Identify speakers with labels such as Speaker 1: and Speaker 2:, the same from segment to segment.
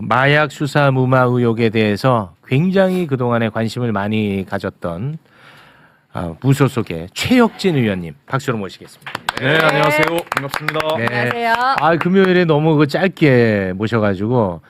Speaker 1: 마약 수사 무마 의혹에 대해서 굉장히 그동안에 관심을 많이 가졌던 무소속의 최혁진 의원님 박수로 모시겠습니다.
Speaker 2: 네, 안녕하세요. 반갑습니다.
Speaker 1: 네.
Speaker 3: 안녕하세요.
Speaker 1: 금요일에 너무 짧게 모셔가지고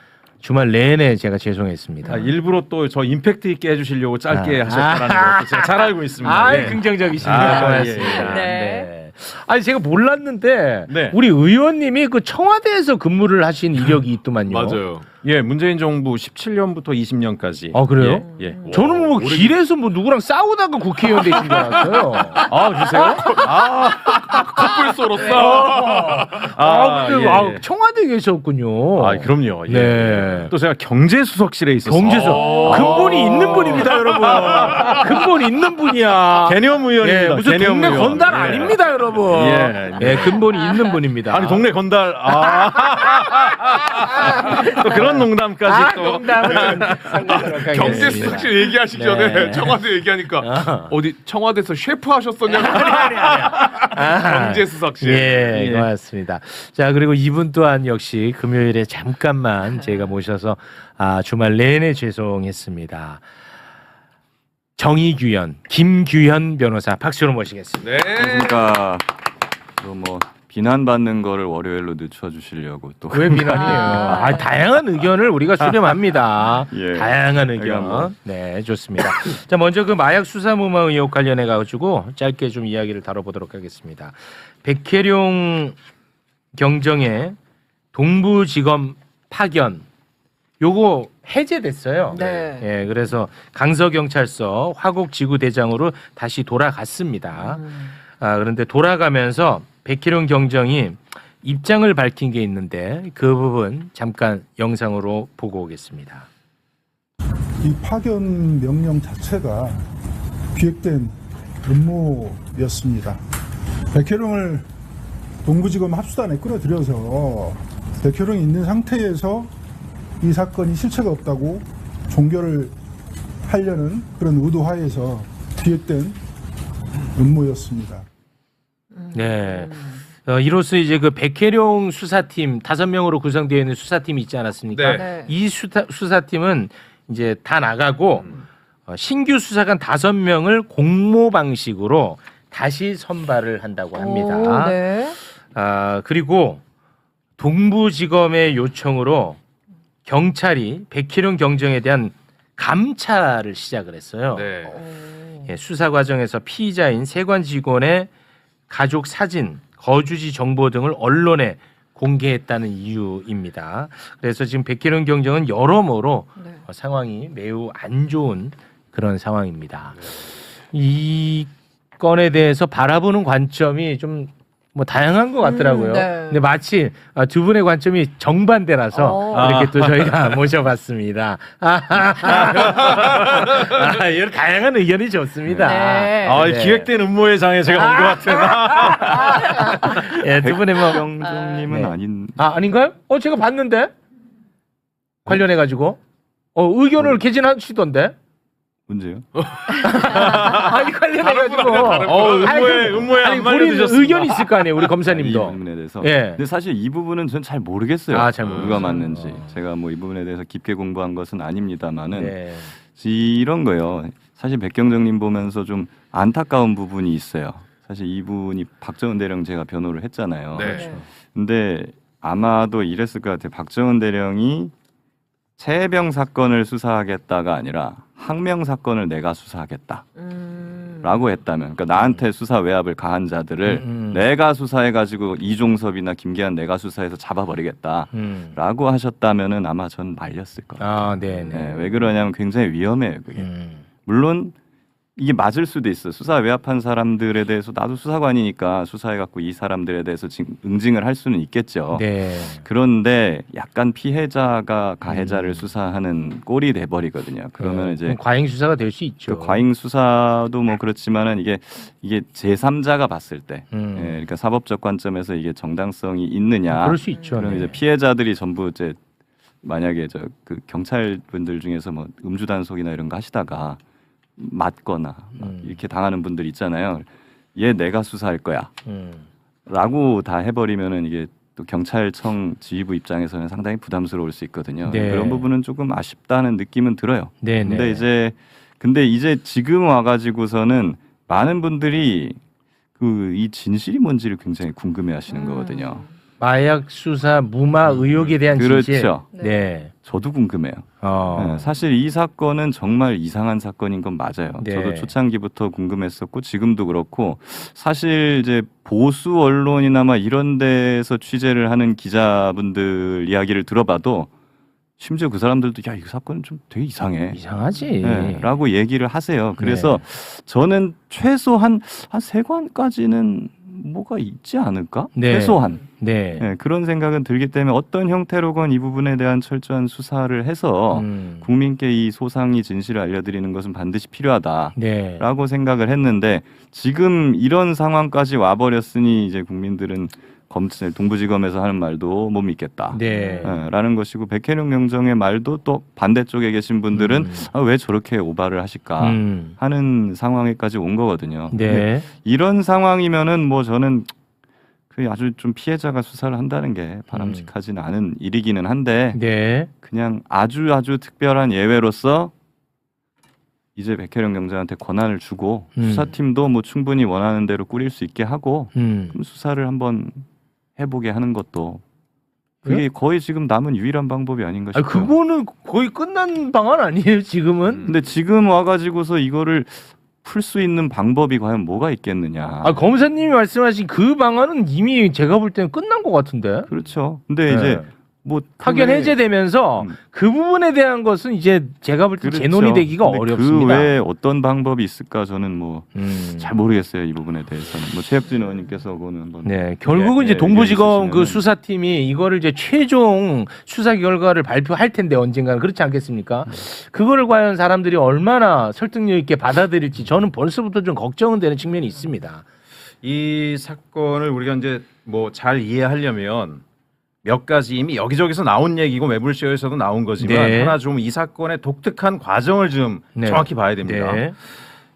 Speaker 1: 주말 내내 제가 죄송했습니다.
Speaker 2: 일부러 또 저 임팩트 있게 해주시려고 짧게 하셨다는 것도 제가 잘 알고 있습니다. 예.
Speaker 1: 긍정적이십니다. 고맙습니다.
Speaker 2: 예.
Speaker 1: 네. 아니 제가 몰랐는데
Speaker 2: 네.
Speaker 1: 우리 의원님이 그 청와대에서 근무를 하신 이력이 있더만요.
Speaker 2: 맞아요. 예, 문재인 정부 17년부터 20년까지.
Speaker 1: 아 그래요?
Speaker 2: 예.
Speaker 1: 저는 뭐 길에서 뭐 누구랑 싸우다가 국회의원 되신 줄 알았어요.
Speaker 2: 아, 그러세요? 커플소로서.
Speaker 1: 청와대에 계셨군요.
Speaker 2: 아, 그럼요. 예.
Speaker 1: 네.
Speaker 2: 또 제가 경제수석실에 있었어요.
Speaker 1: 경제수 근본이 있는 분입니다, 여러분. 근본 있는 분이야.
Speaker 2: 개념 의원입니다.
Speaker 1: 예, 무슨
Speaker 2: 개념
Speaker 1: 동네
Speaker 2: 의원.
Speaker 1: 건달
Speaker 2: 예.
Speaker 1: 아닙니다, 여러분.
Speaker 2: 예.
Speaker 1: 예, 근본이 있는 분입니다.
Speaker 2: 아니 동네 건달. 또 그런 농담까지 또.
Speaker 1: 농담은
Speaker 4: 경제수석실 얘기하시기 전에
Speaker 1: 네.
Speaker 4: 청와대 얘기하니까 어디 청와대에서 셰프 하셨었냐고. 경제수석실.
Speaker 1: 예, 고맙습니다. 자, 그리고 이분 또한 역시 금요일에 잠깐만 제가 모셔서 주말 내내 죄송했습니다. 정의규현, 김규현 변호사 박수로 모시겠습니다.
Speaker 4: 네.
Speaker 5: 그러니까 뭐 비난받는 거를 월요일로 늦춰주시려고 또
Speaker 1: 왜 비난이에요? 다양한 의견을 우리가 수렴합니다.
Speaker 5: 예.
Speaker 1: 다양한 의견.
Speaker 5: 그러니까 뭐.
Speaker 1: 네, 좋습니다. 자, 먼저 그 마약 수사 무마 의혹 관련해 가지고 짧게 좀 이야기를 다뤄보도록 하겠습니다. 백혜룡 경정의 동부지검 파견 요거 해제됐어요.
Speaker 3: 네.
Speaker 1: 예, 그래서 강서경찰서 화곡지구대장으로 다시 돌아갔습니다. 그런데 돌아가면서 백희룡 경정이 입장을 밝힌 게 있는데 그 부분 잠깐 영상으로 보고 오겠습니다.
Speaker 6: 이 파견 명령 자체가 기획된 음모였습니다. 백혜룡을 동부지검 합수단에 끌어들여서 백혜룡이 있는 상태에서 이 사건이 실체가 없다고 종결을 하려는 그런 의도하에서 기획된 음모였습니다.
Speaker 1: 네. 이로써 이제 그 백혜룡 수사팀 5명으로 구성되어 있는 수사팀이 있지 않았습니까?
Speaker 3: 네.
Speaker 1: 이 수사팀은 이제 다 나가고 신규 수사관 5명을 공모 방식으로 다시 선발을 한다고 합니다.
Speaker 3: 오, 네.
Speaker 1: 그리고 동부지검의 요청으로 경찰이 백희룡 경정에 대한 감찰을 시작을 했어요.
Speaker 4: 네.
Speaker 1: 예, 수사 과정에서 피의자인 세관 직원의 가족 사진, 거주지 정보 등을 언론에 공개했다는 이유입니다. 그래서 지금 백혜룡 경정은 여러모로
Speaker 3: 네.
Speaker 1: 상황이 매우 안 좋은 그런 상황입니다. 이 건에 대해서 바라보는 관점이 좀 뭐 다양한 것 같더라고요.
Speaker 3: 네.
Speaker 1: 근데 마치 두 분의 관점이 정반대라서 이렇게 또 저희가 모셔봤습니다. 이런 다양한 의견이 좋습니다.
Speaker 3: 네.
Speaker 1: 네.
Speaker 2: 기획된 음모의 장에 제가 온 것 같아요.
Speaker 1: 예, 두 분의 뭐
Speaker 5: 경정님은
Speaker 1: 네.
Speaker 5: 아닌
Speaker 1: 아닌가요? 제가 봤는데 관련해 가지고 의견을 개진하시던데.
Speaker 5: 문제요?
Speaker 1: 아니 관련해 가지고
Speaker 2: 음모에 안
Speaker 1: 우리
Speaker 2: 말려드셨습니다.
Speaker 1: 의견이 있을 거 아니에요, 우리
Speaker 5: 이
Speaker 1: 검사님도.
Speaker 5: 부분에 대해서.
Speaker 1: 예.
Speaker 5: 근데 사실 이 부분은 전 잘 모르겠어요.
Speaker 1: 잘 모르겠어요.
Speaker 5: 누가 맞는지. 제가 뭐 이 부분에 대해서 깊게 공부한 것은 아닙니다만은
Speaker 1: 네.
Speaker 5: 이런 거요. 사실 백경정님 보면서 좀 안타까운 부분이 있어요. 사실 이분이 박정은 대령 제가 변호를 했잖아요.
Speaker 4: 네.
Speaker 5: 근데 아마도 이랬을 것 같아요. 박정은 대령이 최해병 사건을 수사하겠다가 아니라 항명 사건을 내가 수사하겠다라고 했다면, 그러니까 나한테 수사 외압을 가한 자들을 내가 수사해가지고 이종섭이나 김계한 내가 수사해서 잡아버리겠다라고 하셨다면은 아마 전 말렸을 거예요.
Speaker 1: 네네.
Speaker 5: 네, 왜 그러냐면 굉장히 위험해요, 그게. 물론 이게 맞을 수도 있어. 수사 외압한 사람들에 대해서 나도 수사관이니까 수사해갖고 이 사람들에 대해서 지금 응징을 할 수는 있겠죠.
Speaker 1: 네.
Speaker 5: 그런데 약간 피해자가 가해자를 수사하는 꼴이 돼버리거든요. 그러면 이제
Speaker 1: 과잉 수사가 될 수 있죠.
Speaker 5: 그 과잉 수사도 뭐 그렇지만은 이게 제3자가 봤을 때, 예, 그러니까 사법적 관점에서 이게 정당성이 있느냐.
Speaker 1: 그럴 수 있죠.
Speaker 5: 그럼
Speaker 1: 네.
Speaker 5: 이제 피해자들이 전부 이제 만약에 그 경찰분들 중에서 뭐 음주 단속이나 이런 거 하시다가 맞거나 막 이렇게 당하는 분들 있잖아요. 얘 내가 수사할 거야. 라고 다 해버리면은 이게 또 경찰청 지휘부 입장에서는 상당히 부담스러울 수 있거든요.
Speaker 1: 네.
Speaker 5: 그런 부분은 조금 아쉽다는 느낌은 들어요.
Speaker 1: 네, 네.
Speaker 5: 근데 이제 지금 와가지고서는 많은 분들이 이 진실이 뭔지를 굉장히 궁금해하시는 거거든요.
Speaker 1: 마약 수사 무마 의혹에 대한 진실.
Speaker 5: 그렇죠.
Speaker 1: 네.
Speaker 5: 저도 궁금해요. 네, 사실 이 사건은 정말 이상한 사건인 건 맞아요.
Speaker 1: 네.
Speaker 5: 저도 초창기부터 궁금했었고 지금도 그렇고 사실 이제 보수 언론이나 막 이런 데서 취재를 하는 기자분들 이야기를 들어봐도 심지어 그 사람들도 야, 이 사건은 좀 되게 이상해.
Speaker 1: 이상하지.
Speaker 5: 네, 라고 얘기를 하세요. 그래서 저는 최소한 한 3관까지는 뭐가 있지 않을까?
Speaker 1: 네.
Speaker 5: 최소한.
Speaker 1: 네.
Speaker 5: 네, 그런 생각은 들기 때문에 어떤 형태로건 이 부분에 대한 철저한 수사를 해서 국민께 이 소상히 진실을 알려드리는 것은 반드시 필요하다라고
Speaker 1: 네.
Speaker 5: 생각을 했는데 지금 이런 상황까지 와버렸으니 이제 국민들은 검찰 동부지검에서 하는 말도 못 믿겠다.
Speaker 1: 네.
Speaker 5: 라는 것이고 백혜룡 경정의 말도 또 반대쪽에 계신 분들은 왜 저렇게 오바를 하실까 하는 상황에까지 온 거거든요.
Speaker 1: 네.
Speaker 5: 이런 상황이면은 뭐 저는 그 아주 좀 피해자가 수사를 한다는 게 바람직하지는 않은 일이기는 한데
Speaker 1: 네.
Speaker 5: 그냥 아주 특별한 예외로서 이제 백혜령 경장한테 권한을 주고 수사팀도 뭐 충분히 원하는 대로 꾸릴 수 있게 하고 그럼 수사를 한번 해보게 하는 것도 그게 거의 지금 남은 유일한 방법이 아닌가 싶어요.
Speaker 1: 그거는 거의 끝난 방안 아니에요 지금은?
Speaker 5: 근데 지금 와가지고서 이거를 풀 수 있는 방법이 과연 뭐가 있겠느냐.
Speaker 1: 검사님이 말씀하신 그 방안은 이미 제가 볼 때는 끝난 것 같은데.
Speaker 5: 그렇죠. 근데
Speaker 1: 네.
Speaker 5: 이제 뭐
Speaker 1: 파견 해제되면서 그 부분에 대한 것은 이제 제가 볼 때
Speaker 5: 그렇죠.
Speaker 1: 재논의되기가
Speaker 5: 근데
Speaker 1: 어렵습니다.
Speaker 5: 그 외에 어떤 방법이 있을까 저는 뭐 잘 모르겠어요 이 부분에 대해서는. 뭐 최혁진 의원님께서 그거는 한번.
Speaker 1: 네, 결국은 이제 동부지검 그 수사팀이 이거를 이제 최종 수사 결과를 발표할 텐데 언젠가는 그렇지 않겠습니까? 그거를 과연 사람들이 얼마나 설득력 있게 받아들일지 저는 벌써부터 좀 걱정은 되는 측면이 있습니다.
Speaker 2: 이 사건을 우리가 이제 뭐 잘 이해하려면 몇 가지 이미 여기저기서 나온 얘기고 매불쇼에서도 나온 거지만
Speaker 1: 네.
Speaker 2: 하나 좀 이 사건의 독특한 과정을 좀
Speaker 1: 네.
Speaker 2: 정확히 봐야 됩니다.
Speaker 1: 네.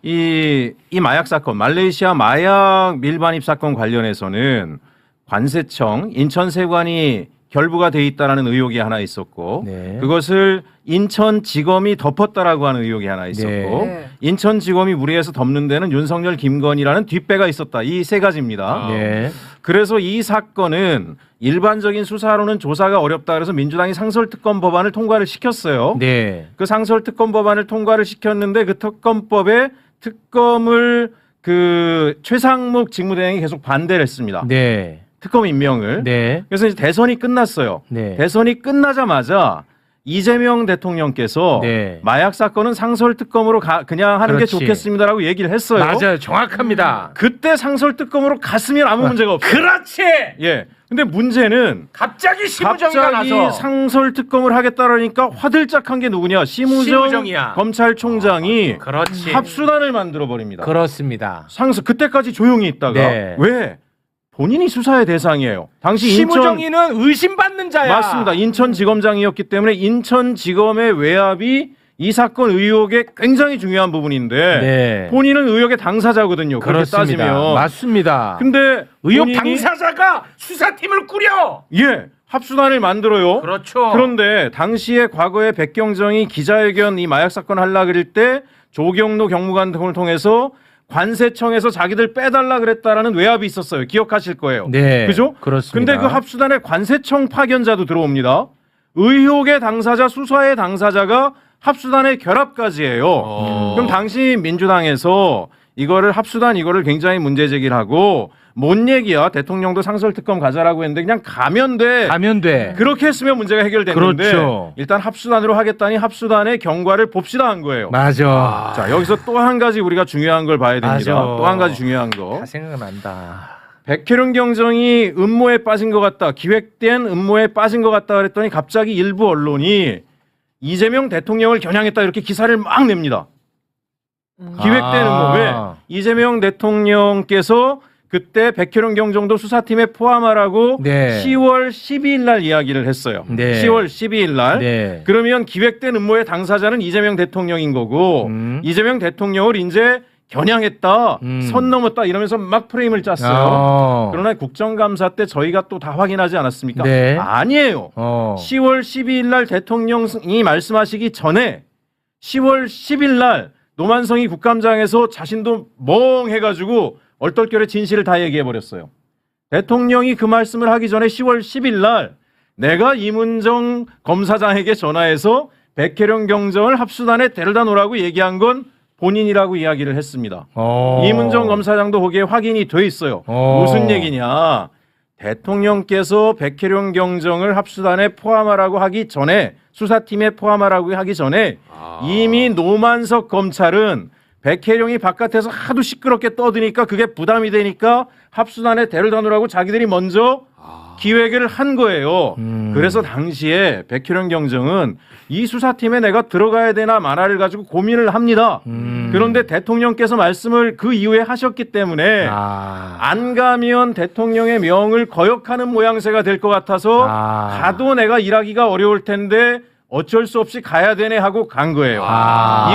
Speaker 2: 이 마약 사건, 말레이시아 마약 밀반입 사건 관련해서는 관세청, 인천세관이 결부가 돼 있다라는 의혹이 하나 있었고
Speaker 1: 네.
Speaker 2: 그것을 인천지검이 덮었다라고 하는 의혹이 하나 있었고
Speaker 3: 네.
Speaker 2: 인천지검이 무리해서 덮는 데는 윤석열, 김건희라는 뒷배가 있었다. 이 세 가지입니다.
Speaker 1: 네.
Speaker 2: 그래서 이 사건은 일반적인 수사로는 조사가 어렵다 그래서 민주당이 상설특검 법안을 통과를 시켰어요.
Speaker 1: 네.
Speaker 2: 그 상설특검 법안을 통과를 시켰는데 그 특검법에 특검을 그 최상목 직무대행이 계속 반대를 했습니다.
Speaker 1: 네.
Speaker 2: 특검 임명을.
Speaker 1: 네.
Speaker 2: 그래서 이제 대선이 끝났어요.
Speaker 1: 네.
Speaker 2: 대선이 끝나자마자 이재명 대통령께서
Speaker 1: 네.
Speaker 2: 마약 사건은 상설특검으로 그냥 하는
Speaker 1: 그렇지.
Speaker 2: 게 좋겠습니다라고 얘기를 했어요.
Speaker 1: 맞아요. 정확합니다.
Speaker 2: 그때 상설특검으로 갔으면 아무 문제가 없어요.
Speaker 1: 그렇지.
Speaker 2: 예. 근데 문제는
Speaker 1: 갑자기 심우정이가
Speaker 2: 갑자기
Speaker 1: 나서
Speaker 2: 상설특검을 하겠다라니까 화들짝한 게 누구냐? 심우정
Speaker 1: 심우정이야.
Speaker 2: 검찰총장이
Speaker 1: 그렇지.
Speaker 2: 합수단을 만들어 버립니다.
Speaker 1: 그렇습니다.
Speaker 2: 그때까지 조용히 있다가
Speaker 1: 네.
Speaker 2: 왜? 본인이 수사의 대상이에요. 당시
Speaker 1: 심우정이는 의심받는 자야.
Speaker 2: 맞습니다. 인천지검장이었기 때문에 인천지검의 외압이 이 사건 의혹의 굉장히 중요한 부분인데
Speaker 1: 네.
Speaker 2: 본인은 의혹의 당사자거든요. 그렇게
Speaker 1: 그렇습니다.
Speaker 2: 따지면.
Speaker 1: 맞습니다.
Speaker 2: 근데
Speaker 1: 의혹
Speaker 2: 본인이-
Speaker 1: 당사자가 수사팀을 꾸려.
Speaker 2: 예. 합수단을 만들어요.
Speaker 1: 그렇죠.
Speaker 2: 그런데 당시에 과거에 백경정이 기자회견 이 마약 사건 하려 그럴 때 조경로 경무관 등을 통해서 관세청에서 자기들 빼달라 그랬다라는 외압이 있었어요. 기억하실 거예요.
Speaker 1: 네.
Speaker 2: 그죠?
Speaker 1: 그렇습니다.
Speaker 2: 근데 그 합수단에 관세청 파견자도 들어옵니다. 의혹의 당사자, 수사의 당사자가 합수단의 결합까지 해요. 그럼 당시 민주당에서 이거를 합수단 이거를 굉장히 문제 제기를 하고 뭔 얘기야? 대통령도 상설특검 가자라고 했는데 그냥 가면 돼.
Speaker 1: 가면 돼.
Speaker 2: 그렇게 했으면 문제가 해결됐는데
Speaker 1: 그렇죠.
Speaker 2: 일단 합수단으로 하겠다니 합수단의 경과를 봅시다 한 거예요.
Speaker 1: 맞아.
Speaker 2: 자, 여기서 또 한 가지 우리가 중요한 걸 봐야 됩니다.
Speaker 1: 맞아.
Speaker 2: 또 한 가지 중요한 거.
Speaker 1: 다 생각난다.
Speaker 2: 백혜룡 경정이 음모에 빠진 것 같다. 기획된 음모에 빠진 것 같다 그랬더니 갑자기 일부 언론이 이재명 대통령을 겨냥했다 이렇게 기사를 막 냅니다. 기획된 음모. 왜? 이재명 대통령께서 그때 백혜룡 경정도 수사팀에 포함하라고
Speaker 1: 네.
Speaker 2: 10월 12일 날 이야기를 했어요.
Speaker 1: 네.
Speaker 2: 10월 12일 날.
Speaker 1: 네.
Speaker 2: 그러면 기획된 음모의 당사자는 이재명 대통령인 거고 이재명 대통령을 이제 겨냥했다, 선 넘었다 이러면서 막 프레임을 짰어요. 그러나 국정감사 때 저희가 또 다 확인하지 않았습니까?
Speaker 1: 네.
Speaker 2: 아니에요. 10월 12일 날 대통령이 말씀하시기 전에 10월 10일 날 노만성이 국감장에서 자신도 멍해가지고 얼떨결에 진실을 다 얘기해버렸어요. 대통령이 그 말씀을 하기 전에 10월 10일 날 내가 이문정 검사장에게 전화해서 백혜령 경정을 합수단에 데려다 놓으라고 얘기한 건 본인이라고 이야기를 했습니다. 이문정 검사장도 거기에 확인이 돼 있어요. 무슨 얘기냐. 대통령께서 백혜령 경정을 합수단에 포함하라고 하기 전에 수사팀에 포함하라고 하기 전에 이미 노만석 검찰은 백혜령이 바깥에서 하도 시끄럽게 떠드니까 그게 부담이 되니까 합수단에 데려다 놓으라고 자기들이 먼저 기획을 한 거예요. 그래서 당시에 백혜령 경정은 이 수사팀에 내가 들어가야 되나 마나를 가지고 고민을 합니다. 그런데 대통령께서 말씀을 그 이후에 하셨기 때문에 안 가면 대통령의 명을 거역하는 모양새가 될 것 같아서 가도 내가 일하기가 어려울 텐데 어쩔 수 없이 가야 되네 하고 간 거예요.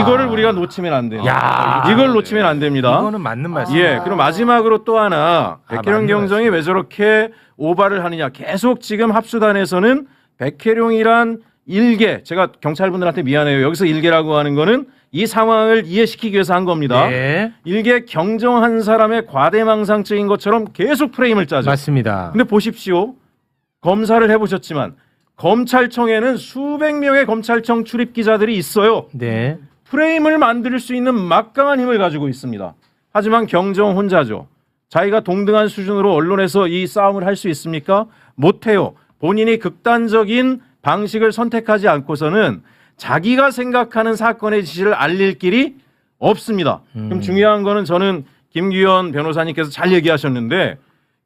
Speaker 2: 이거를 우리가 놓치면 안 돼요. 이걸 놓치면 안 됩니다.
Speaker 1: 이거는 맞는 말씀이에요.
Speaker 2: 예, 그럼 마지막으로 또 하나 백혜령 경정이 왜 저렇게 오바를 하느냐. 계속 지금 합수단에서는 백혜령이란 일개, 제가 경찰분들한테 미안해요. 여기서 일개라고 하는 거는 이 상황을 이해시키기 위해서 한 겁니다.
Speaker 1: 네.
Speaker 2: 일개 경정한 사람의 과대망상적인 것처럼 계속 프레임을 짜죠.
Speaker 1: 맞습니다.
Speaker 2: 근데 보십시오. 검사를 해보셨지만 검찰청에는 수백 명의 검찰청 출입 기자들이 있어요.
Speaker 1: 네.
Speaker 2: 프레임을 만들 수 있는 막강한 힘을 가지고 있습니다. 하지만 경정 혼자죠. 자기가 동등한 수준으로 언론에서 이 싸움을 할 수 있습니까? 못해요. 본인이 극단적인 방식을 선택하지 않고서는 자기가 생각하는 사건의 진실을 알릴 길이 없습니다. 그럼 중요한 거는 저는 김규현 변호사님께서 잘 얘기하셨는데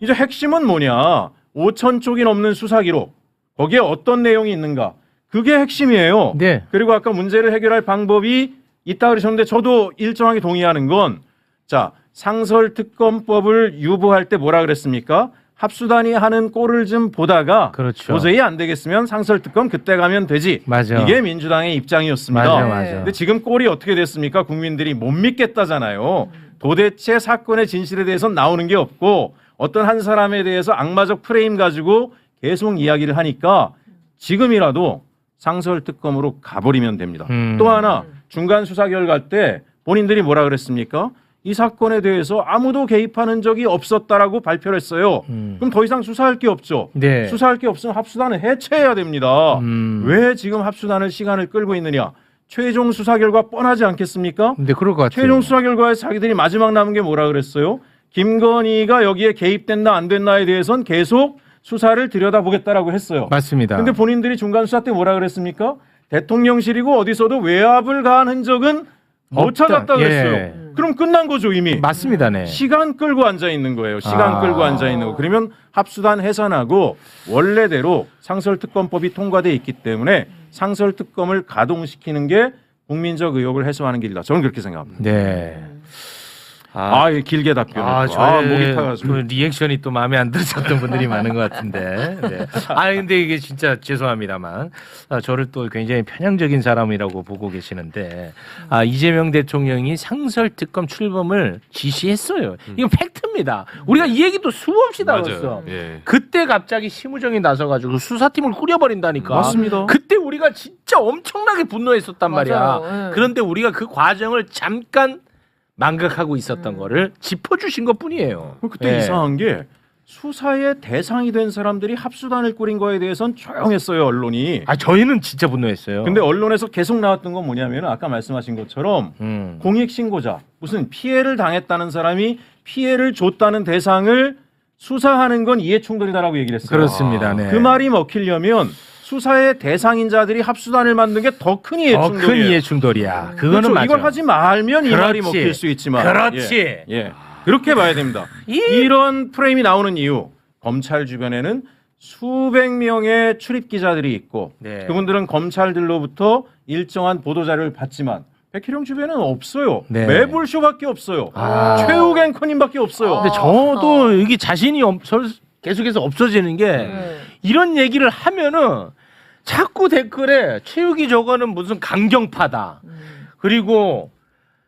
Speaker 2: 이제 핵심은 뭐냐. 5천 쪽이 넘는 수사기록. 거기에 어떤 내용이 있는가. 그게 핵심이에요.
Speaker 1: 네.
Speaker 2: 그리고 아까 문제를 해결할 방법이 있다 그러셨는데 저도 일정하게 동의하는 건 자, 상설특검법을 유보할 때 뭐라 그랬습니까? 합수단이 하는 꼴을 좀 보다가
Speaker 1: 그렇죠.
Speaker 2: 도저히 안 되겠으면 상설특검 그때 가면 되지.
Speaker 1: 맞아.
Speaker 2: 이게 민주당의 입장이었습니다.
Speaker 1: 맞아.
Speaker 2: 근데 지금 꼴이 어떻게 됐습니까? 국민들이 못 믿겠다잖아요. 도대체 사건의 진실에 대해서는 나오는 게 없고 어떤 한 사람에 대해서 악마적 프레임 가지고 계속 이야기를 하니까 지금이라도 상설특검으로 가버리면 됩니다. 또 하나 중간 수사 결과 때 본인들이 뭐라 그랬습니까? 이 사건에 대해서 아무도 개입하는 적이 없었다라고 발표를 했어요. 그럼 더 이상 수사할 게 없죠.
Speaker 1: 네.
Speaker 2: 수사할 게 없으면 합수단을 해체해야 됩니다. 왜 지금 합수단을 시간을 끌고 있느냐. 최종 수사 결과 뻔하지 않겠습니까?
Speaker 1: 근데 그럴 것 같아요.
Speaker 2: 최종 수사 결과에서 자기들이 마지막 남은 게 뭐라 그랬어요? 김건희가 여기에 개입됐나 안 됐나에 대해서는 계속 수사를 들여다보겠다라고 했어요.
Speaker 1: 맞습니다.
Speaker 2: 근데 본인들이 중간 수사 때 뭐라 그랬습니까? 대통령실이고 어디서도 외압을 가한 흔적은 못
Speaker 1: 없다.
Speaker 2: 찾았다 그랬어요.
Speaker 1: 예.
Speaker 2: 그럼 끝난 거죠 이미.
Speaker 1: 맞습니다. 네.
Speaker 2: 시간 끌고 앉아 있는 거예요. 시간 끌고 앉아 있는 거. 그러면 합수단 해산하고 원래대로 상설특검법이 통과돼 있기 때문에 상설특검을 가동시키는 게 국민적 의혹을 해소하는 길이다. 저는 그렇게 생각합니다.
Speaker 1: 네.
Speaker 2: 예, 길게 답변.
Speaker 1: 저의
Speaker 2: 목이 타가지고.
Speaker 1: 그 리액션이 또 마음에 안 들으셨던 분들이 많은 것 같은데. 네. 근데 이게 진짜 죄송합니다만 저를 또 굉장히 편향적인 사람이라고 보고 계시는데 이재명 대통령이 상설특검 출범을 지시했어요. 이건 팩트입니다. 우리가 이 얘기도 수없이 다뤘어.
Speaker 4: 예.
Speaker 1: 그때 갑자기 심우정이 나서가지고 수사팀을 꾸려버린다니까.
Speaker 2: 맞습니다.
Speaker 1: 그때 우리가 진짜 엄청나게 분노했었단 말이야.
Speaker 3: 맞아요.
Speaker 1: 그런데 우리가 그 과정을 잠깐 망각하고 있었던 거를 짚어주신 것뿐이에요.
Speaker 2: 그때
Speaker 1: 네.
Speaker 2: 이상한 게 수사의 대상이 된 사람들이 합수단을 꾸린 거에 대해서는 조용했어요 언론이.
Speaker 1: 저희는 진짜 분노했어요.
Speaker 2: 근데 언론에서 계속 나왔던 건 뭐냐면 아까 말씀하신 것처럼 공익신고자 무슨 피해를 당했다는 사람이 피해를 줬다는 대상을 수사하는 건 이해충돌이다라고 얘기를 했어요.
Speaker 1: 그렇습니다. 네.
Speaker 2: 그 말이 먹히려면 수사의 대상인 자들이 합수단을 만든 게 더 큰
Speaker 1: 더 큰
Speaker 2: 이해충돌이에요.
Speaker 1: 이해충돌이야. 그거는
Speaker 2: 그렇죠.
Speaker 1: 맞아.
Speaker 2: 이걸 하지 말면 이 말이
Speaker 1: 그렇지.
Speaker 2: 먹힐 수 있지만
Speaker 1: 그렇지.
Speaker 2: 예. 그렇게 봐야 됩니다. 이런 프레임이 나오는 이유 검찰 주변에는 수백 명의 출입 기자들이 있고
Speaker 1: 네.
Speaker 2: 그분들은 검찰들로부터 일정한 보도 자료를 받지만 백혜령 주변에는 없어요.
Speaker 1: 네.
Speaker 2: 매불쇼밖에 없어요. 최욱 앵커님밖에 없어요.
Speaker 1: 근데 저도 이게 자신이 계속해서 없어지는 게 이런 얘기를 하면은 자꾸 댓글에 최욱이 저거는 무슨 강경파다. 그리고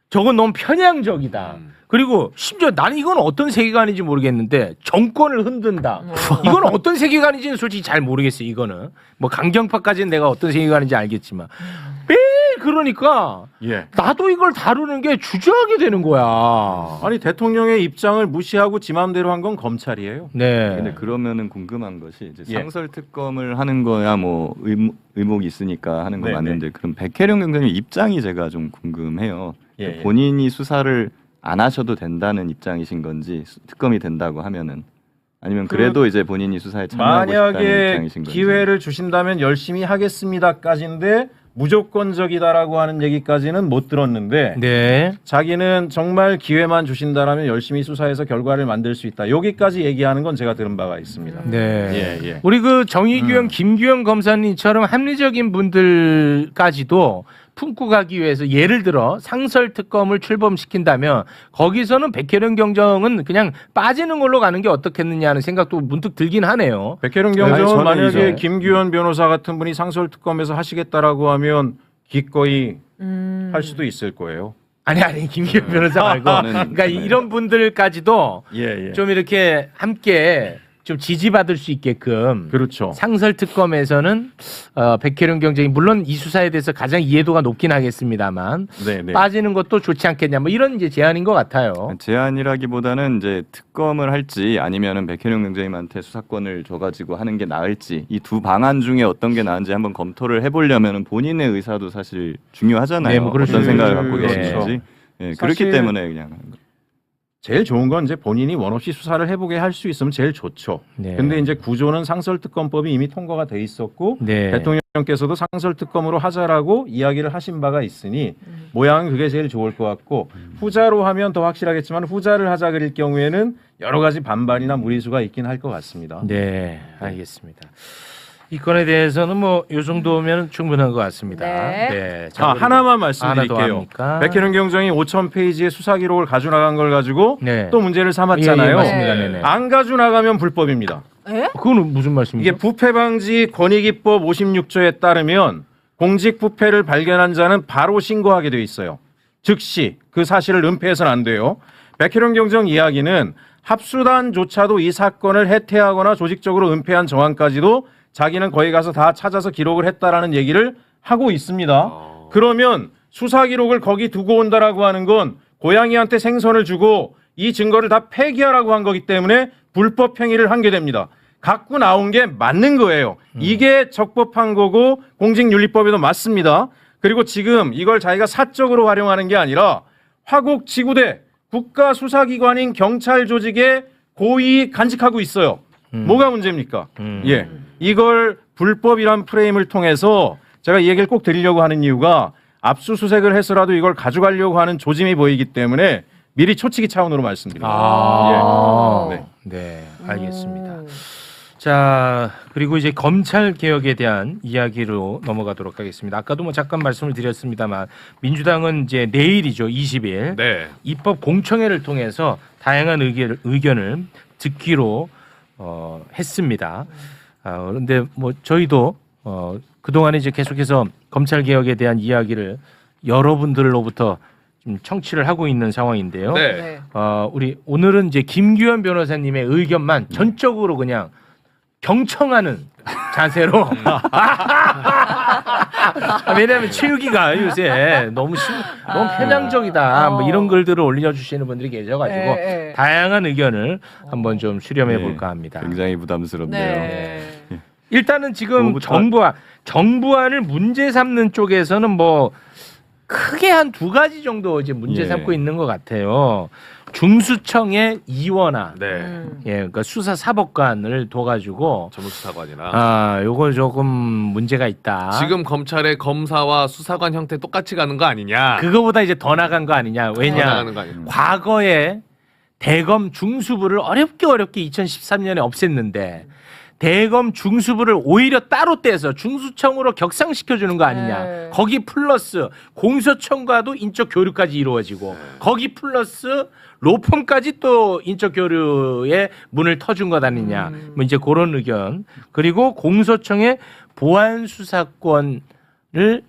Speaker 1: 저건 너무 편향적이다. 그리고 심지어 나는 이건 어떤 세계관인지 모르겠는데 정권을 흔든다. 이건 어떤 세계관인지는 솔직히 잘 모르겠어요. 이거는 뭐 강경파까지는 내가 어떤 세계관인지 알겠지만 매일 그러니까
Speaker 2: 예.
Speaker 1: 나도 이걸 다루는 게 주저하게 되는 거야.
Speaker 2: 아니 대통령의 입장을 무시하고 지 마음대로 한 건 검찰이에요.
Speaker 1: 네.
Speaker 5: 근데 그러면은 궁금한 것이 이제
Speaker 2: 예.
Speaker 5: 상설 특검을 하는 거야 뭐 의목이 있으니까 하는 건
Speaker 2: 네,
Speaker 5: 맞는데 그럼 백혜령 경장의 입장이 제가 좀 궁금해요.
Speaker 2: 예, 예.
Speaker 5: 본인이 수사를 안 하셔도 된다는 입장이신 건지 특검이 된다고 하면은 아니면 그래도 이제 본인이 수사에 참여하고 싶다는
Speaker 2: 만약에
Speaker 5: 입장이신 건지.
Speaker 2: 기회를 주신다면 열심히 하겠습니다까지인데 무조건적이다라고 하는 얘기까지는 못 들었는데
Speaker 1: 네.
Speaker 2: 자기는 정말 기회만 주신다라면 열심히 수사해서 결과를 만들 수 있다. 여기까지 얘기하는 건 제가 들은 바가 있습니다.
Speaker 1: 네.
Speaker 2: 예, 예.
Speaker 1: 우리 그 정의규영, 김규영 검사님처럼 합리적인 분들까지도 품고 가기 위해서 예를 들어 상설 특검을 출범시킨다면 거기서는 백혜령 경정은 그냥 빠지는 걸로 가는 게 어떻겠느냐 하는 생각도 문득 들긴 하네요.
Speaker 2: 백혜령
Speaker 5: 아니,
Speaker 2: 경정은
Speaker 5: 저는
Speaker 2: 만약에
Speaker 5: 이제-
Speaker 2: 김규현 변호사 같은 분이 상설 특검에서 하시겠다라고 하면 기꺼이 할 수도 있을 거예요.
Speaker 1: 아니 김규영 변호사 말고
Speaker 5: 저는-
Speaker 1: 그러니까
Speaker 5: 네.
Speaker 1: 이런 분들까지도
Speaker 2: 예, 예.
Speaker 1: 좀 이렇게 함께 좀 지지받을 수 있게끔
Speaker 2: 그렇죠.
Speaker 1: 상설 특검에서는 백혜령 경정이 물론 이 수사에 대해서 가장 이해도가 높긴 하겠습니다만
Speaker 2: 네, 네.
Speaker 1: 빠지는 것도 좋지 않겠냐 뭐 이런 이제 제안인 것 같아요.
Speaker 5: 제안이라기보다는 이제 특검을 할지 아니면은 백혜령 경장님한테 수사권을 줘가지고 하는 게 나을지 이 두 방안 중에 어떤 게 나은지 한번 검토를 해보려면은 본인의 의사도 사실 중요하잖아요.
Speaker 1: 네, 뭐 그럴
Speaker 5: 어떤
Speaker 1: 수
Speaker 5: 생각을
Speaker 1: 있죠.
Speaker 5: 갖고
Speaker 1: 네.
Speaker 5: 계시는지. 예,
Speaker 2: 사실-
Speaker 5: 그렇기 때문에 그냥
Speaker 2: 제일 좋은 건 이제 본인이 원 없이 수사를 해보게 할 수 있으면 제일 좋죠.
Speaker 1: 네.
Speaker 2: 근데 이제 구조는 상설특검법이 이미 통과가 돼 있었고
Speaker 1: 네.
Speaker 2: 대통령께서도 상설특검으로 하자라고 이야기를 하신 바가 있으니 모양은 그게 제일 좋을 것 같고 후자로 하면 더 확실하겠지만 후자를 하자 그릴 경우에는 여러 가지 반발이나 무리수가 있긴 할 것 같습니다.
Speaker 1: 네, 알겠습니다. 이 건에 대해서는 뭐 요 정도면 충분한 것 같습니다.
Speaker 3: 네.
Speaker 1: 자,
Speaker 2: 하나만
Speaker 1: 하나 더
Speaker 2: 말씀드릴게요.
Speaker 1: 합니까?
Speaker 2: 백혜령 경정이 5,000페이지의 수사 기록을 가져나간 걸 가지고
Speaker 1: 네.
Speaker 2: 또 문제를 삼았잖아요.
Speaker 1: 예, 예, 맞습니다.
Speaker 3: 네.
Speaker 1: 네네.
Speaker 2: 안 가져나가면 불법입니다.
Speaker 3: 에?
Speaker 1: 그건 무슨 말씀이죠?
Speaker 2: 이게 부패방지 권익위법 56조에 따르면 공직부패를 발견한 자는 바로 신고하게 돼 있어요. 즉시 그 사실을 은폐해서는 안 돼요. 백혜령 경정 이야기는 합수단조차도 이 사건을 해태하거나 조직적으로 은폐한 정황까지도 자기는 거기 가서 다 찾아서 기록을 했다라는 얘기를 하고 있습니다. 그러면 수사 기록을 거기 두고 온다라고 하는 건 고양이한테 생선을 주고 이 증거를 다 폐기하라고 한 거기 때문에 불법 행위를 한 게 됩니다. 갖고 나온 게 맞는 거예요. 이게 적법한 거고 공직윤리법에도 맞습니다. 그리고 지금 이걸 자기가 사적으로 활용하는 게 아니라 화곡 지구대 국가수사기관인 경찰 조직에 고의 간직하고 있어요. 뭐가 문제입니까? 예, 이걸 불법이란 프레임을 통해서 제가 이 얘기를 꼭 드리려고 하는 이유가 압수수색을 해서라도 이걸 가져가려고 하는 조짐이 보이기 때문에 미리 초치기 차원으로 말씀드립니다.
Speaker 1: 아,
Speaker 2: 예.
Speaker 1: 네, 알겠습니다. 자, 그리고 이제 검찰 개혁에 대한 이야기로 넘어가도록 하겠습니다. 아까도 뭐 잠깐 말씀을 드렸습니다만 민주당은 이제 내일이죠, 20일
Speaker 4: 네.
Speaker 1: 입법 공청회를 통해서 다양한 의견을 듣기로 했습니다. 그런데 뭐 저희도 그동안에 이제 계속해서 검찰 개혁에 대한 이야기를 여러분들로부터 좀 청취를 하고 있는 상황인데요.
Speaker 4: 네.
Speaker 3: 네.
Speaker 1: 우리 오늘은 이제 김규현 변호사님의 의견만 전적으로 그냥 경청하는 자세로. 왜냐하면 최유기가 요새 너무 편향적이다 뭐 이런 글들을 올려주시는 분들이 계셔가지고
Speaker 3: 네, 네.
Speaker 1: 다양한 의견을 한번 좀 수렴해 볼까 합니다.
Speaker 5: 굉장히 부담스럽네요.
Speaker 3: 네.
Speaker 1: 일단은 지금
Speaker 5: 뭐부터
Speaker 1: 정부안을 문제 삼는 쪽에서는 뭐 크게 한 두 가지 정도 이제 문제
Speaker 5: 예.
Speaker 1: 삼고 있는 것 같아요. 중수청의 이원화,
Speaker 4: 네.
Speaker 1: 예, 그러니까 수사 사법관을 둬가지고
Speaker 4: 전무수사관이나
Speaker 1: 요거 조금 문제가 있다.
Speaker 4: 지금 검찰의 검사와 수사관 형태 똑같이 가는 거 아니냐?
Speaker 1: 그거보다 이제 더 나간 거 아니냐?
Speaker 4: 더
Speaker 1: 왜냐?
Speaker 4: 나가는 거 아니냐?
Speaker 1: 과거에 대검 중수부를 어렵게 2013년에 없앴는데 대검 중수부를 오히려 따로 떼서 중수청으로 격상시켜주는 거 아니냐.
Speaker 3: 네.
Speaker 1: 거기 플러스 공소청과도 인적 교류까지 이루어지고 거기 플러스 로펌까지 또 인적 교류의 문을 터준 것 아니냐. 뭐 이제 그런 의견. 그리고 공소청의 보안 수사권을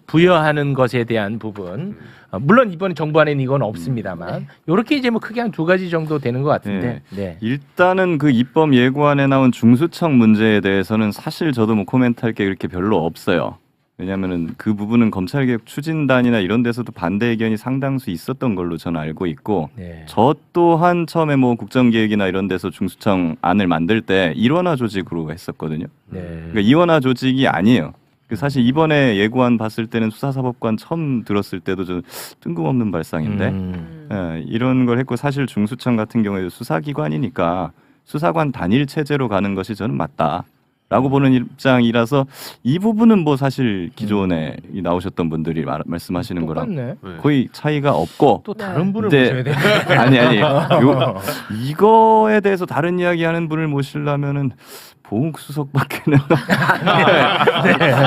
Speaker 1: 부여하는 것에 대한 부분. 물론 이번 정부 안에는 이건 없습니다만 이렇게 이제 뭐 크게 한 2가지 정도 되는 것 같은데. 네.
Speaker 5: 일단은 그 입법 예고안에 나온 중수청 문제에 대해서는 사실 저도 뭐 코멘트할 게 그렇게 별로 없어요. 왜냐하면은 그 부분은 검찰개혁 추진단이나 이런 데서도 반대 의견이 상당수 있었던 걸로 저는 알고 있고
Speaker 1: 네.
Speaker 5: 저 또한 처음에 뭐 국정기획이나 이런 데서 중수청 안을 만들 때 일원화 조직으로 했었거든요.
Speaker 1: 네.
Speaker 5: 그러니까 이원화 조직이 아니에요. 사실 이번에 예고안 봤을 때는 수사사법관 처음 들었을 때도 좀 뜬금없는 발상인데 이런 걸 했고 사실 중수청 같은 경우에도 수사기관이니까 수사관 단일 체제로 가는 것이 저는 맞다라고 보는 입장이라서 이 부분은 뭐 사실 기존에 나오셨던 분들이 말씀하시는 거랑
Speaker 1: 똑같네.
Speaker 5: 거의 차이가 없고
Speaker 1: 또 다른 분을
Speaker 5: 근데-
Speaker 1: 모셔야 돼.
Speaker 5: 아니 이거에 대해서 다른 이야기하는 분을 모시려면은 보훈 수석밖에는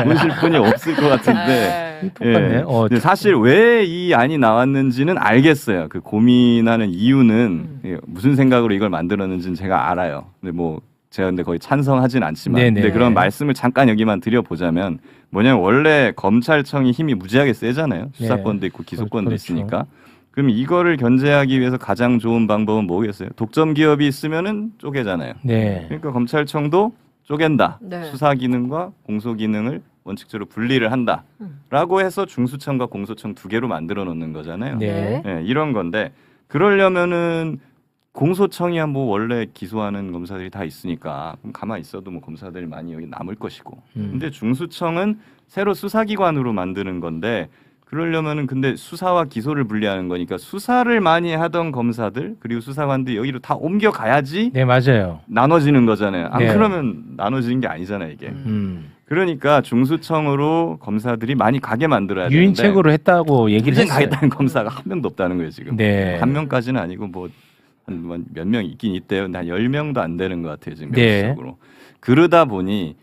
Speaker 5: 모실 분이 없을 것 같은데
Speaker 1: 똑같네.
Speaker 5: 예. 근데 사실 왜 이 안이 나왔는지는 알겠어요. 그 고민하는 이유는 무슨 생각으로 이걸 만들었는지는 제가 알아요. 근데 뭐 제가 근데 거의 찬성하진 않지만
Speaker 1: 네네.
Speaker 5: 근데 그런 말씀을 잠깐 여기만 드려보자면 뭐냐면 원래 검찰청이 힘이 무지하게 세잖아요. 수사권도 있고 기소권도
Speaker 1: 그렇죠.
Speaker 5: 있으니까. 그럼 이거를 견제하기 위해서 가장 좋은 방법은 뭐겠어요? 독점 기업이 있으면은 쪼개잖아요.
Speaker 1: 네.
Speaker 5: 그러니까 검찰청도 쪼갠다.
Speaker 3: 네.
Speaker 5: 수사 기능과 공소 기능을 원칙적으로 분리를 한다라고 해서 중수청과 공소청 2개로 만들어 놓는 거잖아요.
Speaker 1: 네.
Speaker 5: 네, 이런 건데 그러려면은 공소청이야 뭐 원래 기소하는 검사들이 다 있으니까 그럼 가만히 있어도 뭐 검사들이 많이 여기 남을 것이고. 근데 중수청은 새로 수사기관으로 만드는 건데 그러려면은 근데 수사와 기소를 분리하는 거니까 수사를 많이 하던 검사들 그리고 수사관들이 여기로 다 옮겨가야지
Speaker 1: 네, 맞아요.
Speaker 5: 나눠지는 거잖아요. 안
Speaker 1: 네.
Speaker 5: 그러면 나눠지는 게 아니잖아요, 이게. 그러니까 중수청으로 검사들이 많이 가게 만들어야 되는데
Speaker 1: 유인책으로 했다고 얘기를
Speaker 5: 이제
Speaker 1: 했어요.
Speaker 5: 가겠다는 검사가 한 명도 없다는 거예요, 지금.
Speaker 1: 네.
Speaker 5: 한 명까지는 아니고 뭐 한 몇 명 있긴 있대요. 근데 한 10명도 안 되는 것 같아요, 지금
Speaker 1: 네.
Speaker 5: 명시적으로. 그러다 보니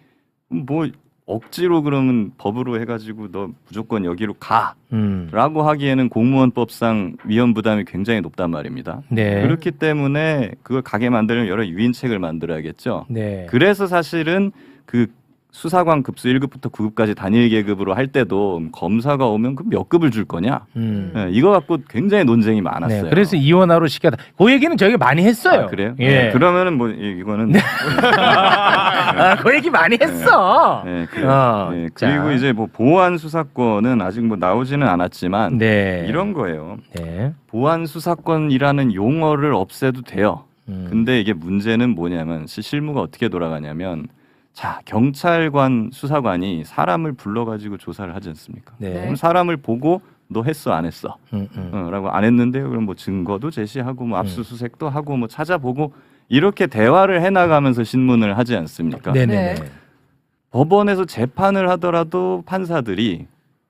Speaker 5: 뭐 억지로 그러면 법으로 해가지고 너 무조건 여기로 가라고 하기에는 공무원법상 위험 부담이 굉장히 높단 말입니다.
Speaker 1: 네.
Speaker 5: 그렇기 때문에 그걸 가게 만들려면 여러 유인책을 만들어야겠죠.
Speaker 1: 네.
Speaker 5: 그래서 사실은 그 수사관 급수 1급부터 9급까지 단일 계급으로 할 때도 검사가 오면 그럼 몇 급을 줄 거냐? 네, 이거 갖고 굉장히 논쟁이 많았어요.
Speaker 1: 네. 그래서 이원화로 시켰다. 그 얘기는 저희가 많이 했어요.
Speaker 5: 아, 그래요?
Speaker 1: 예.
Speaker 5: 네, 그러면은 뭐 이거는
Speaker 1: 그 얘기 많이 했어.
Speaker 5: 네, 그래요. 네, 그리고
Speaker 1: 자.
Speaker 5: 이제 뭐 보안 수사권은 아직 뭐 나오지는 않았지만
Speaker 1: 네.
Speaker 5: 이런 거예요.
Speaker 1: 네.
Speaker 5: 보안 수사권이라는 용어를 없애도 돼요. 근데 이게 문제는 뭐냐면 실무가 어떻게 돌아가냐면 자 경찰관 수사관이 사람을 불러가지고 조사를 하지 않습니까?
Speaker 1: 네.
Speaker 5: 그럼 사람을 보고 너 했어 안 했어? 라고 안 했는데요. 그럼 뭐 증거도 제시하고 뭐 압수수색도 하고 뭐 찾아보고 이렇게 대화를 해나가면서 신문을 하지 않습니까?
Speaker 1: 네네.
Speaker 3: 네.
Speaker 5: 법원에서 재판을 하더라도 판사들이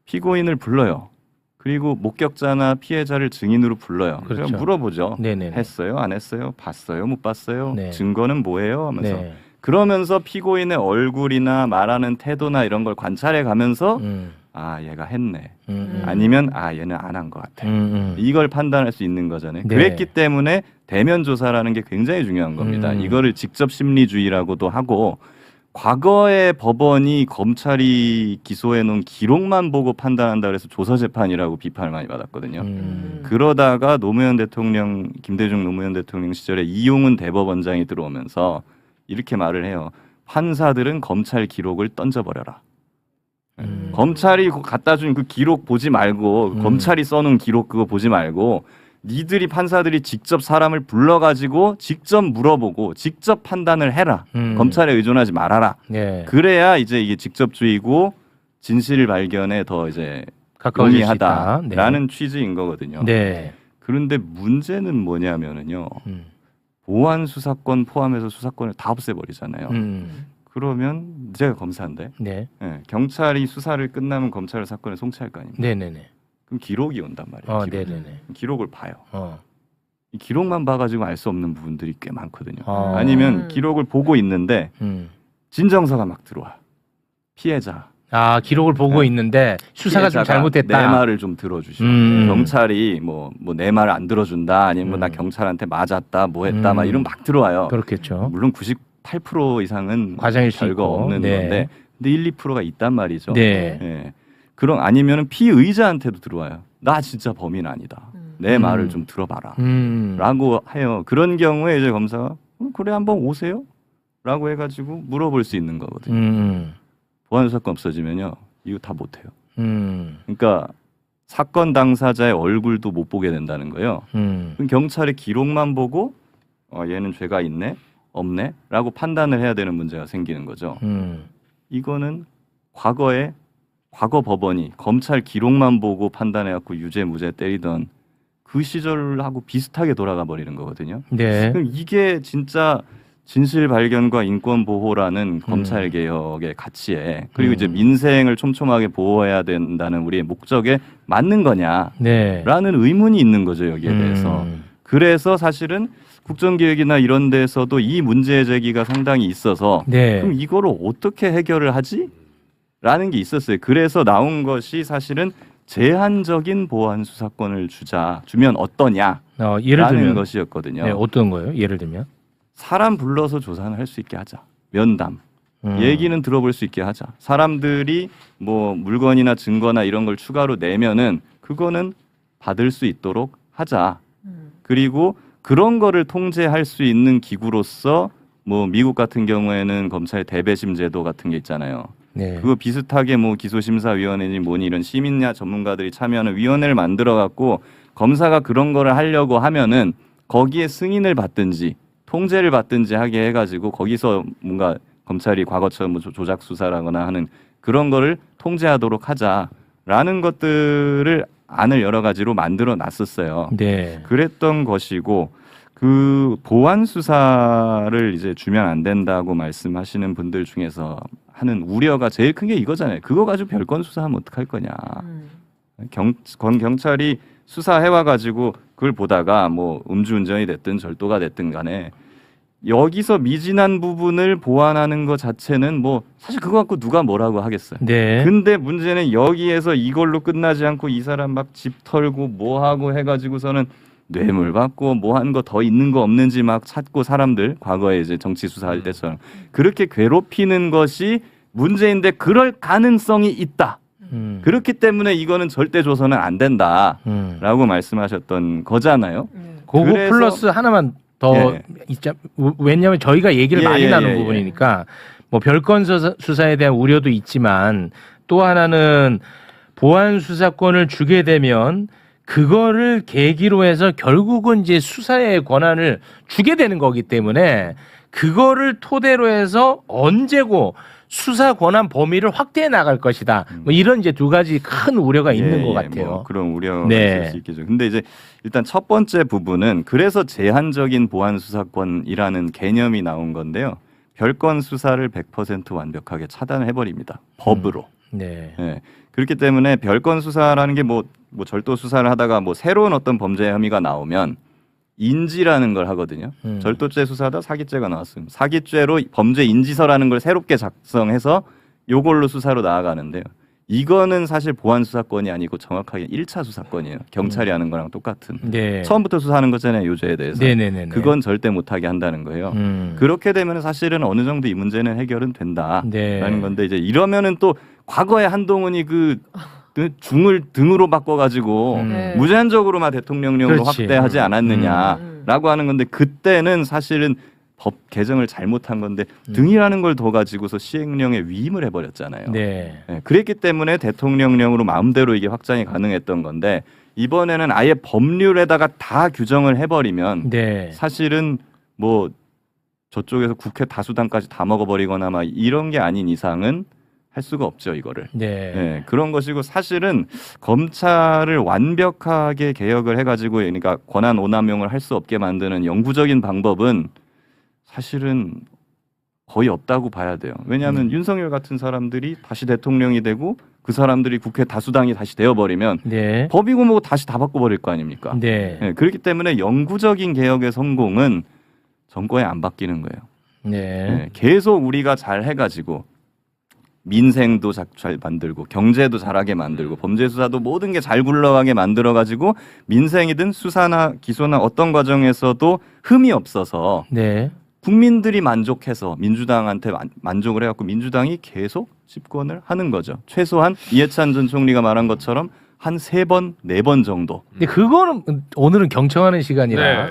Speaker 5: 피고인을 불러요. 그리고 목격자나 피해자를 증인으로 불러요.
Speaker 1: 그렇죠.
Speaker 5: 그럼 물어보죠.
Speaker 1: 네네.
Speaker 5: 했어요? 안 했어요? 봤어요? 못 봤어요?
Speaker 1: 네.
Speaker 5: 증거는 뭐예요? 하면서
Speaker 1: 네.
Speaker 5: 그러면서 피고인의 얼굴이나 말하는 태도나 이런 걸 관찰해 가면서 아 얘가 했네. 아니면 아 얘는 안 한 것 같아. 이걸 판단할 수 있는 거잖아요.
Speaker 1: 네.
Speaker 5: 그랬기 때문에 대면 조사라는 게 굉장히 중요한 겁니다. 이거를 직접 심리주의라고도 하고 과거에 법원이 검찰이 기소해 놓은 기록만 보고 판단한다 그래서 조사 재판이라고 비판을 많이 받았거든요. 그러다가 노무현 대통령 김대중 노무현 대통령 시절에 이용훈 대법원장이 들어오면서 이렇게 말을 해요. 판사들은 검찰 기록을 던져버려라. 검찰이 갖다 준 그 기록 보지 말고 검찰이 써놓은 기록 그거 보지 말고 니들이 판사들이 직접 사람을 불러가지고 직접 물어보고 직접 판단을 해라. 검찰에 의존하지 말아라.
Speaker 1: 네.
Speaker 5: 그래야 이제 이게 직접주의고 진실 발견에 더 이제
Speaker 1: 가까워질 수 있다.
Speaker 5: 용이하다라는 취지인 거거든요.
Speaker 1: 네.
Speaker 5: 그런데 문제는 뭐냐면은요. 보안 수사권 포함해서 수사권을 다 없애버리잖아요. 그러면 제가 검사인데
Speaker 1: 네.
Speaker 5: 예, 경찰이 수사를 끝나면 검찰은 사건을 송치할 거 아닙니까?
Speaker 1: 네네네.
Speaker 5: 그럼 기록이 온단 말이에요. 기록이.
Speaker 1: 네네네.
Speaker 5: 기록을 봐요.
Speaker 1: 어.
Speaker 5: 이 기록만 봐가지고 알 수 없는 부분들이 꽤 많거든요.
Speaker 1: 아.
Speaker 5: 아니면 기록을 보고 있는데 진정서가 막 들어와. 피해자.
Speaker 1: 아 기록을 보고
Speaker 5: 네.
Speaker 1: 있는데 수사가 좀
Speaker 5: 피해자가
Speaker 1: 잘못됐다.
Speaker 5: 내 말을 좀 들어주시오. 경찰이 뭐 내 말을 안 들어준다. 아니면 뭐 나 경찰한테 맞았다. 뭐 했다. 막 이런 막 들어와요.
Speaker 1: 그렇겠죠.
Speaker 5: 물론 98% 이상은
Speaker 1: 과장일 수
Speaker 5: 별거
Speaker 1: 있고.
Speaker 5: 없는
Speaker 1: 네.
Speaker 5: 건데 근데 1, 2%가 있단 말이죠.
Speaker 1: 네.
Speaker 5: 예. 그런 아니면은 피의자한테도 들어와요. 나 진짜 범인 아니다. 내 말을 좀 들어봐라. 라고 해요. 그런 경우에 이제 검사가 그래 한번 오세요. 라고 해가지고 물어볼 수 있는 거거든요. 보안 수사권 없어지면요. 이거 다 못해요. 그러니까 사건 당사자의 얼굴도 못 보게 된다는 거예요. 그럼 경찰의 기록만 보고 얘는 죄가 있네, 없네 라고 판단을 해야 되는 문제가 생기는 거죠. 이거는 과거 법원이 검찰 기록만 보고 판단해갖고 유죄 무죄 때리던 그 시절하고 비슷하게 돌아가 버리는 거거든요.
Speaker 1: 네.
Speaker 5: 그럼 이게 진짜 진실 발견과 인권 보호라는 검찰 개혁의 가치에 그리고 이제 민생을 촘촘하게 보호해야 된다는 우리의 목적에 맞는 거냐라는
Speaker 1: 네.
Speaker 5: 의문이 있는 거죠, 여기에 대해서. 그래서 사실은 국정기획이나 이런 데서도 이 문제 제기가 상당히 있어서
Speaker 1: 네.
Speaker 5: 그럼 이거를 어떻게 해결을 하지? 라는 게 있었어요. 그래서 나온 것이 사실은 제한적인 보안 수사권을 주면 어떠냐?
Speaker 1: 예를
Speaker 5: 라는
Speaker 1: 들면
Speaker 5: 것이었거든요.
Speaker 1: 네, 어떤 거예요? 예를 들면
Speaker 5: 사람 불러서 조사를 할 수 있게 하자. 면담. 얘기는 들어볼 수 있게 하자. 사람들이 뭐 물건이나 증거나 이런 걸 추가로 내면은 그거는 받을 수 있도록 하자. 그리고 그런 거를 통제할 수 있는 기구로서 뭐 미국 같은 경우에는 검찰 대배심 제도 같은 게 있잖아요.
Speaker 1: 네.
Speaker 5: 그거 비슷하게 뭐 기소심사위원회니 뭐니 이런 시민야 전문가들이 참여하는 위원회를 만들어 갖고 검사가 그런 거를 하려고 하면은 거기에 승인을 받든지 통제를 받든지 하게 해가지고 거기서 뭔가 검찰이 과거처럼 뭐 조작 수사라거나 하는 그런 거를 통제하도록 하자라는 것들을 안을 여러 가지로 만들어 놨었어요.
Speaker 1: 네.
Speaker 5: 그랬던 것이고 그 보안 수사를 이제 주면 안 된다고 말씀하시는 분들 중에서 하는 우려가 제일 큰 게 이거잖아요. 그거 가지고 별건 수사하면 어떡할 거냐. 경찰이 수사해와 가지고 그걸 보다가 뭐 음주운전이 됐든 절도가 됐든 간에 여기서 미진한 부분을 보완하는 것 자체는 뭐 사실 그거 갖고 누가 뭐라고 하겠어요.
Speaker 1: 네.
Speaker 5: 근데 문제는 여기에서 이걸로 끝나지 않고 이 사람 막 집 털고 뭐 하고 해가지고서는 뇌물 받고 뭐 한 거 더 있는 거 없는지 막 찾고 사람들 과거에 이제 정치 수사할 때처럼 그렇게 괴롭히는 것이 문제인데 그럴 가능성이 있다. 그렇기 때문에 이거는 절대 줘서는 안 된다라고 말씀하셨던 거잖아요.
Speaker 1: 그거
Speaker 5: 그래서-
Speaker 1: 플러스 하나만 더
Speaker 5: 예.
Speaker 1: 있자. 왜냐하면 저희가 얘기를
Speaker 5: 예,
Speaker 1: 많이
Speaker 5: 예,
Speaker 1: 나눈
Speaker 5: 예,
Speaker 1: 부분이니까 뭐 별건 수사에 대한 우려도 있지만 또 하나는 보안 수사권을 주게 되면 그거를 계기로 해서 결국은 이제 수사의 권한을 주게 되는 거기 때문에 그거를 토대로 해서 언제고 수사 권한 범위를 확대해 나갈 것이다. 뭐 이런 이제 두 가지 큰 우려가 있는 것 같아요.
Speaker 5: 뭐 그런 우려가
Speaker 1: 네.
Speaker 5: 있을 수 있겠죠. 근데 이제 일단 첫 번째 부분은 그래서 제한적인 보안 수사권이라는 개념이 나온 건데요. 별건 수사를 100% 완벽하게 차단해 버립니다. 법으로.
Speaker 1: 네.
Speaker 5: 예. 그렇기 때문에 별건 수사라는 게 뭐 절도 수사를 하다가 뭐 새로운 어떤 범죄 혐의가 나오면 인지라는 걸 하거든요. 절도죄 수사하다 사기죄가 나왔습니다. 사기죄로 범죄 인지서라는 걸 새롭게 작성해서 요걸로 수사로 나아가는데요. 이거는 사실 보안 수사권이 아니고 정확하게 1차 수사권이에요. 경찰이 하는 거랑 똑같은.
Speaker 1: 네.
Speaker 5: 처음부터 수사하는 거잖아요. 요죄에 대해서.
Speaker 1: 네네네.
Speaker 5: 그건 절대 못하게 한다는 거예요. 그렇게 되면 사실은 어느 정도 이 문제는 해결은 된다라는
Speaker 1: 네.
Speaker 5: 건데 이제 이러면은 또 과거에 한동훈이 그 중을 등으로 바꿔가지고
Speaker 3: 네.
Speaker 5: 무제한적으로 막 대통령령으로
Speaker 1: 그렇지.
Speaker 5: 확대하지 않았느냐라고 하는 건데 그때는 사실은 법 개정을 잘못한 건데 등이라는 걸 더 가지고서 시행령에 위임을 해버렸잖아요.
Speaker 1: 네.
Speaker 5: 네, 그랬기 때문에 대통령령으로 마음대로 이게 확장이 가능했던 건데 이번에는 아예 법률에다가 다 규정을 해버리면
Speaker 1: 네.
Speaker 5: 사실은 뭐 저쪽에서 국회 다수당까지 다 먹어버리거나 막 이런 게 아닌 이상은 할 수가 없죠 이거를.
Speaker 1: 네.
Speaker 5: 네, 그런 것이고 사실은 검찰을 완벽하게 개혁을 해가지고 그러니까 권한 오남용을 할 수 없게 만드는 영구적인 방법은 사실은 거의 없다고 봐야 돼요. 왜냐하면 윤석열 같은 사람들이 다시 대통령이 되고 그 사람들이 국회 다수당이 다시 되어버리면
Speaker 1: 네.
Speaker 5: 법이고 뭐고 다시 다 바꿔버릴 거 아닙니까?
Speaker 1: 네.
Speaker 5: 네, 그렇기 때문에 영구적인 개혁의 성공은 정권에 안 바뀌는 거예요.
Speaker 1: 네.
Speaker 5: 네, 계속 우리가 잘 해가지고 민생도 잘 만들고 경제도 잘하게 만들고 범죄 수사도 모든 게 잘 굴러가게 만들어가지고 민생이든 수사나 기소나 어떤 과정에서도 흠이 없어서
Speaker 1: 네.
Speaker 5: 국민들이 만족해서 민주당한테 만족을 해갖고 민주당이 계속 집권을 하는 거죠. 최소한 이해찬 전 총리가 말한 것처럼 한 3번, 4번 정도.
Speaker 1: 근데 그거는 오늘은 경청하는 시간이라
Speaker 4: 네.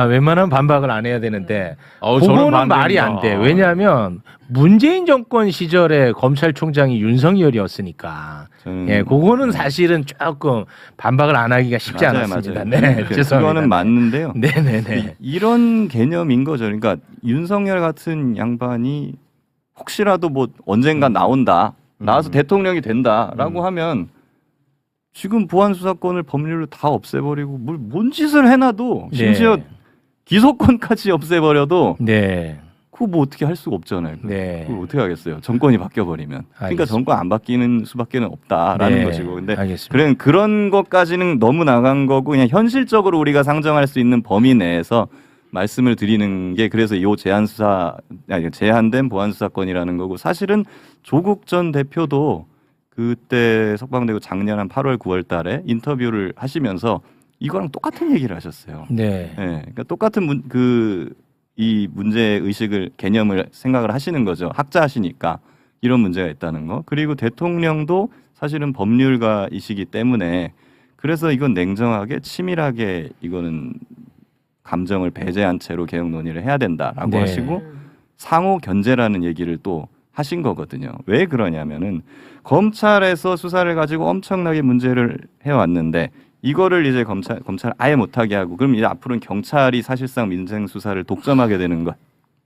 Speaker 1: 웬만하면 반박을 안 해야 되는데
Speaker 2: 어우, 저는
Speaker 1: 그거는 말이
Speaker 2: 반대입니다.
Speaker 1: 안 돼. 왜냐하면 문재인 정권 시절에 검찰총장이 윤석열이었으니까 예, 그거는 사실은 조금 반박을 안 하기가 쉽지
Speaker 5: 맞아요,
Speaker 1: 않았습니다.
Speaker 5: 맞아요.
Speaker 1: 네, 죄송합니다.
Speaker 5: 그거는 맞는데요.
Speaker 1: 네네네.
Speaker 5: 이런 개념인 거죠. 그러니까 윤석열 같은 양반이 혹시라도 뭐 언젠가 나온다, 나와서 대통령이 된다라고 하면 지금 보안 수사권을 법률로 다 없애버리고 뭔 짓을 해놔도 심지어
Speaker 1: 네.
Speaker 5: 기소권까지 없애버려도
Speaker 1: 네.
Speaker 5: 그거 뭐 어떻게 할 수가 없잖아요.
Speaker 1: 네.
Speaker 5: 그걸 어떻게 하겠어요? 정권이 바뀌어버리면. 그러니까
Speaker 1: 알겠습니다.
Speaker 5: 정권 안 바뀌는 수밖에 없다라는
Speaker 1: 네,
Speaker 5: 것이고. 근데
Speaker 1: 알겠습니다.
Speaker 5: 그런 것까지는 너무 나간 거고 그냥 현실적으로 우리가 상정할 수 있는 범위 내에서 말씀을 드리는 게 그래서 이 제한된 보안 수사권이라는 거고 사실은 조국 전 대표도 그때 석방되고 작년 한 8월 9월 달에 인터뷰를 하시면서 이거랑 똑같은 얘기를 하셨어요.
Speaker 1: 네.
Speaker 5: 네, 그러니까 똑같은 이 문제 의식을 개념을 생각을 하시는 거죠. 학자시니까 이런 문제가 있다는 거. 그리고 대통령도 사실은 법률가이시기 때문에 그래서 이건 냉정하게 치밀하게 이거는 감정을 배제한 채로 개혁 논의를 해야 된다라고
Speaker 1: 네.
Speaker 5: 하시고 상호 견제라는 얘기를 또 하신 거거든요. 왜 그러냐면은 검찰에서 수사를 가지고 엄청나게 문제를 해왔는데 이거를 이제 검찰 아예 못하게 하고 그럼 이제 앞으로는 경찰이 사실상 민생 수사를 독점하게 되는 것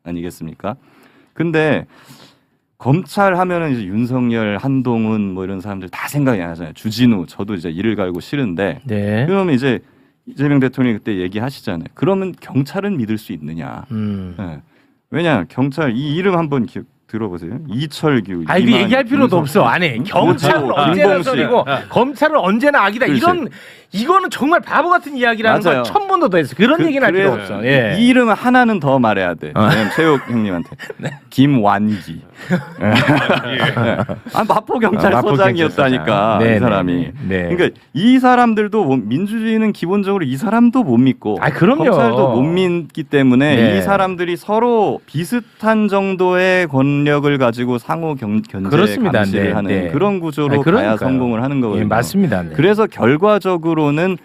Speaker 5: 아니겠습니까? 근데 검찰 하면은 이제 윤석열, 한동훈 뭐 이런 사람들 다 생각이 안 나잖아요. 주진우 저도 이제 이를 갈고 싫은데
Speaker 1: 네.
Speaker 5: 그러면 이제 이재명 대통령이 그때 얘기하시잖아요. 그러면 경찰은 믿을 수 있느냐? 예. 왜냐 경찰 이 이름 한번 들어보세요. 이철규.
Speaker 1: 아 이거
Speaker 5: 이만,
Speaker 1: 얘기할 필요도
Speaker 5: 윤석-
Speaker 1: 없어. 아니 경찰은
Speaker 5: 김봉수.
Speaker 1: 언제나 썰이고 검찰은 언제나 악이다.
Speaker 5: 그렇지.
Speaker 1: 이거는 정말 바보 같은 이야기라는
Speaker 5: 맞아요.
Speaker 1: 걸 천 번도 더 했어. 그런 얘기는 할 필요 없어. 예.
Speaker 5: 이 이름 하나는 더 말해야 돼. 왜냐면 최욱 형님한테 김완기. 마포 경찰서장이었다니까
Speaker 1: 네,
Speaker 5: 이 사람이.
Speaker 1: 네, 네.
Speaker 5: 그러니까 이 사람들도 민주주의는 기본적으로 이 사람도 못 믿고,
Speaker 1: 아, 그럼요.
Speaker 5: 검찰도 못 믿기 때문에
Speaker 1: 네.
Speaker 5: 이 사람들이 서로 비슷한 정도의 권력을 가지고 상호 견제
Speaker 1: 그렇습니다.
Speaker 5: 감시를
Speaker 1: 네,
Speaker 5: 하는
Speaker 1: 네.
Speaker 5: 그런 구조로
Speaker 1: 아니, 그러니까요.
Speaker 5: 가야 성공을 하는 거거든요.
Speaker 1: 예, 맞습니다. 네.
Speaker 5: 그래서 결과적으로는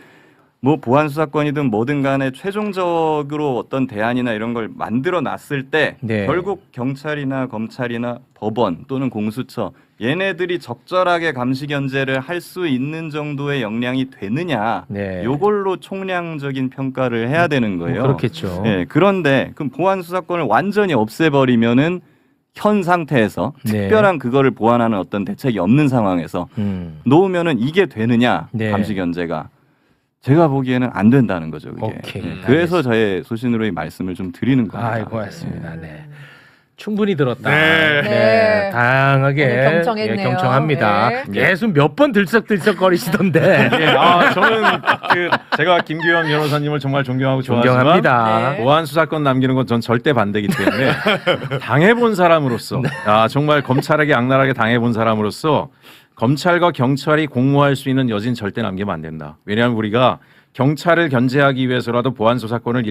Speaker 5: 뭐 보안 수사권이든 뭐든 간에 최종적으로 어떤 대안이나 이런 걸 만들어 놨을 때
Speaker 1: 네.
Speaker 5: 결국 경찰이나 검찰이나 법원 또는 공수처 얘네들이 적절하게 감시 견제를 할 수 있는 정도의 역량이 되느냐
Speaker 1: 네.
Speaker 5: 요걸로 총량적인 평가를 해야 되는 거예요.
Speaker 1: 그렇겠죠.
Speaker 5: 예, 그런데 그럼 보안 수사권을 완전히 없애버리면은 현 상태에서
Speaker 1: 네.
Speaker 5: 특별한 그거를 보완하는 어떤 대책이 없는 상황에서 놓으면은 이게 되느냐
Speaker 1: 네.
Speaker 5: 감시 견제가 제가 보기에는 안 된다는 거죠. 그게.
Speaker 1: 오케이.
Speaker 5: 네. 그래서 저의 소신으로 이 말씀을 좀 드리는 겁니다.
Speaker 1: 아이 고맙습니다. 네. 충분히 들었다.
Speaker 4: 네.
Speaker 3: 네.
Speaker 1: 다양하게
Speaker 3: 오늘 경청했네요.
Speaker 1: 예, 경청합니다.
Speaker 3: 네.
Speaker 1: 계속 몇 번 들썩들썩거리시던데.
Speaker 2: 예, 저는 제가 김규현 변호사님을 정말 존경하고 좋아하지만
Speaker 1: 존경합니다.
Speaker 3: 네.
Speaker 2: 보안 수사권 남기는 건 전 절대 반대이기 때문에 당해본 사람으로서 정말 검찰에게 악랄하게 당해본 사람으로서 검찰과 경찰이 공모할 수 있는 여진 절대 남기면 안 된다. 왜냐하면 우리가 경찰을 견제하기 위해서라도 보안 수사권을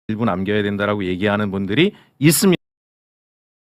Speaker 2: 일부 남겨야 된다라고 얘기하는 분들이 있습니다.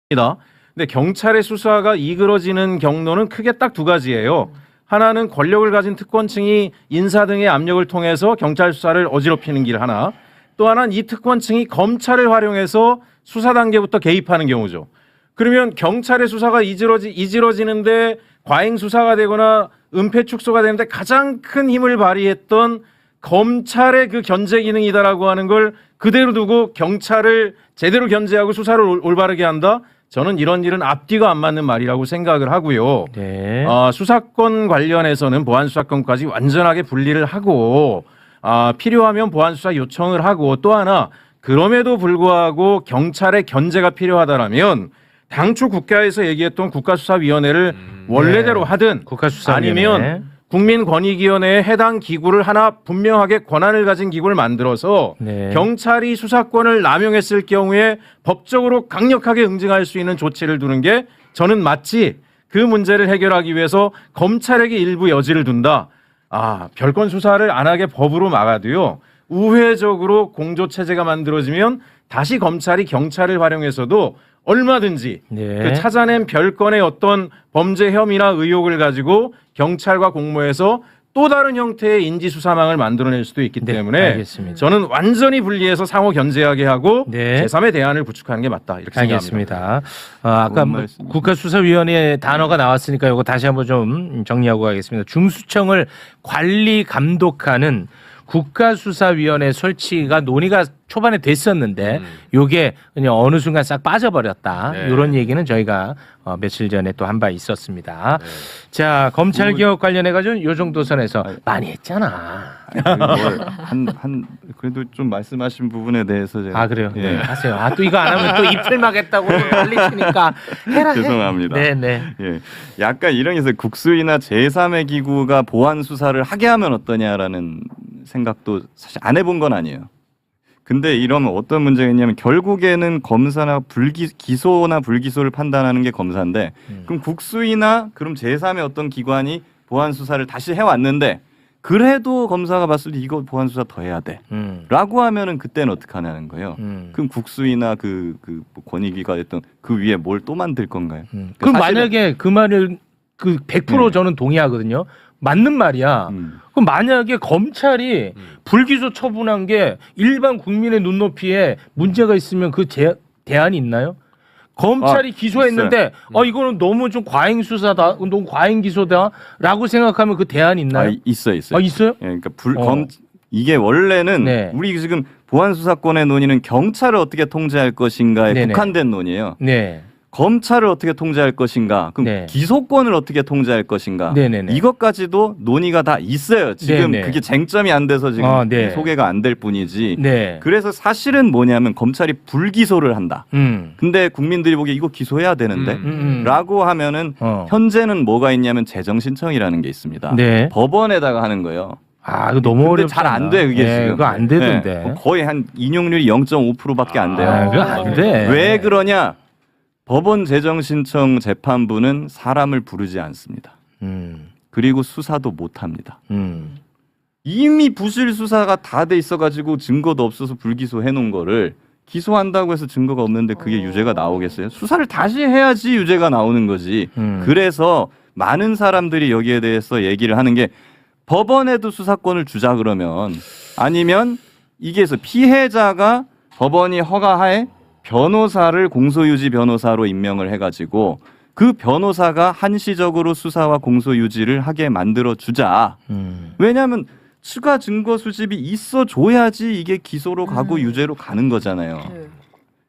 Speaker 2: 근데 경찰의 수사가 이그러지는 경로는 크게 딱 두 가지예요. 하나는 권력을 가진 특권층이 인사 등의 압력을 통해서 경찰 수사를 어지럽히는 길 하나, 또 하나는 이 특권층이 검찰을 활용해서 수사 단계부터 개입하는 경우죠. 그러면 경찰의 수사가 이지러지는데 과잉 수사가 되거나 은폐 축소가 되는데 가장 큰 힘을 발휘했던 검찰의 그 견제 기능이다라고 하는 걸 그대로 두고 경찰을 제대로 견제하고 수사를 올바르게 한다? 저는 이런 일은 앞뒤가 안 맞는 말이라고 생각을 하고요.
Speaker 1: 네.
Speaker 2: 수사권 관련해서는 보안 수사권까지 완전하게 분리를 하고 필요하면 보안 수사 요청을 하고 또 하나 그럼에도 불구하고 경찰의 견제가 필요하다라면 당초 국회에서 얘기했던 국가수사위원회를 원래대로 하든
Speaker 1: 국가수사위원회.
Speaker 2: 아니면 국민권익위원회에 해당 기구를 하나 분명하게 권한을 가진 기구를 만들어서
Speaker 1: 네.
Speaker 2: 경찰이 수사권을 남용했을 경우에 법적으로 강력하게 응징할 수 있는 조치를 두는 게 저는 맞지. 그 문제를 해결하기 위해서 검찰에게 일부 여지를 둔다. 별건 수사를 안 하게 법으로 막아도요. 우회적으로 공조 체제가 만들어지면 다시 검찰이 경찰을 활용해서도 얼마든지
Speaker 1: 네.
Speaker 2: 그 찾아낸 별건의 어떤 범죄 혐의나 의혹을 가지고 경찰과 공모해서 또 다른 형태의 인지 수사망을 만들어낼 수도 있기
Speaker 1: 네,
Speaker 2: 때문에
Speaker 1: 알겠습니다.
Speaker 2: 저는 완전히 분리해서 상호 견제하게 하고
Speaker 1: 네.
Speaker 2: 제3의 대안을 구축하는 게 맞다 이렇게 생각합니다.
Speaker 1: 알겠습니다. 아까 뭐
Speaker 5: 말씀입니다.
Speaker 1: 국가수사위원회 단어가 나왔으니까 이거 다시 한번 좀 정리하고 가겠습니다. 중수청을 관리 감독하는 국가수사위원회 설치가 논의가 초반에 됐었는데 요게 그냥 어느 순간 싹 빠져버렸다.
Speaker 4: 네.
Speaker 1: 이런 얘기는 저희가 며칠 전에 또 한 바 있었습니다. 자, 검찰 개혁 관련해 가지고 요 정도 선에서 많이 했잖아.
Speaker 5: 한 그래도 좀 말씀하신 부분에 대해서 제가
Speaker 1: 아 그래요?
Speaker 5: 예.
Speaker 1: 네, 하세요. 아 또 이거 안 하면 또 이틀막했다고 난리치니까 해라.
Speaker 5: 죄송합니다.
Speaker 1: 네네.
Speaker 5: 예, 약간 이런 게 있어요. 국수위나 제3의 기구가 보안 수사를 하게 하면 어떠냐라는 생각도 사실 안 해본 건 아니에요. 근데 이러면 어떤 문제가 있냐면 결국에는 검사나 기소나 불기소를 판단하는 게 검사인데 그럼 국수위나 그럼 제3의 어떤 기관이 보안 수사를 다시 해왔는데 그래도 검사가 봤을 때 이거 보안 수사 더 해야 돼라고 하면은 그때는 어떻게 하냐는 거예요. 그럼 국수위나 그 권익위가 됐던 그 위에 뭘 또 만들 건가요?
Speaker 1: 그럼
Speaker 5: 사실은-
Speaker 1: 만약에 그 말을 그 100%
Speaker 5: 네.
Speaker 1: 저는 동의하거든요. 맞는 말이야. 그럼 만약에 검찰이 불기소 처분한 게 일반 국민의 눈높이에 문제가 있으면 그 대안이 있나요? 검찰이 기소했는데 이거는 너무 좀 과잉 수사다, 너무 과잉 기소다라고 생각하면 그 대안이 있나요?
Speaker 5: 있어요.
Speaker 1: 있어요?
Speaker 5: 예, 그러니까 이게 원래는
Speaker 1: 네.
Speaker 5: 우리 지금 보안 수사권의 논의는 경찰을 어떻게 통제할 것인가에
Speaker 1: 네네.
Speaker 5: 국한된 논의예요.
Speaker 1: 네.
Speaker 5: 검찰을 어떻게 통제할 것인가, 그럼
Speaker 1: 네.
Speaker 5: 기소권을 어떻게 통제할 것인가,
Speaker 1: 네네네.
Speaker 5: 이것까지도 논의가 다 있어요. 지금
Speaker 1: 네네.
Speaker 5: 그게 쟁점이 안 돼서 지금
Speaker 1: 네.
Speaker 5: 소개가 안 될 뿐이지.
Speaker 1: 네.
Speaker 5: 그래서 사실은 뭐냐면 검찰이 불기소를 한다.
Speaker 1: 음.
Speaker 5: 근데 국민들이 보기에 이거 기소해야 되는데 라고 하면은 현재는 뭐가 있냐면 재정신청이라는 게 있습니다.
Speaker 1: 네.
Speaker 5: 법원에다가 하는 거예요.
Speaker 1: 아, 이거 너무
Speaker 5: 근데
Speaker 1: 어렵지
Speaker 5: 잘 안
Speaker 1: 않나?
Speaker 5: 돼 그게
Speaker 1: 네,
Speaker 5: 지금.
Speaker 1: 그거 안 되던데.
Speaker 5: 네, 거의 한 인용률이 0.5%밖에 안 돼요.
Speaker 1: 아, 그거 안 돼.
Speaker 5: 왜 그러냐? 법원 재정신청 재판부는 사람을 부르지 않습니다. 그리고 수사도 못 합니다. 이미 부실 수사가 다 돼 있어가지고 증거도 없어서 불기소 해놓은 거를 기소한다고 해서 증거가 없는데 그게 유죄가 나오겠어요? 수사를 다시 해야지 유죄가 나오는 거지. 그래서 많은 사람들이 여기에 대해서 얘기를 하는 게 법원에도 수사권을 주자 그러면 아니면 이게서 피해자가 법원이 허가하에 변호사를 공소유지 변호사로 임명을 해가지고 그 변호사가 한시적으로 수사와 공소유지를 하게 만들어 주자. 왜냐하면 추가 증거 수집이 있어줘야지 이게 기소로 가고 유죄로 가는 거잖아요.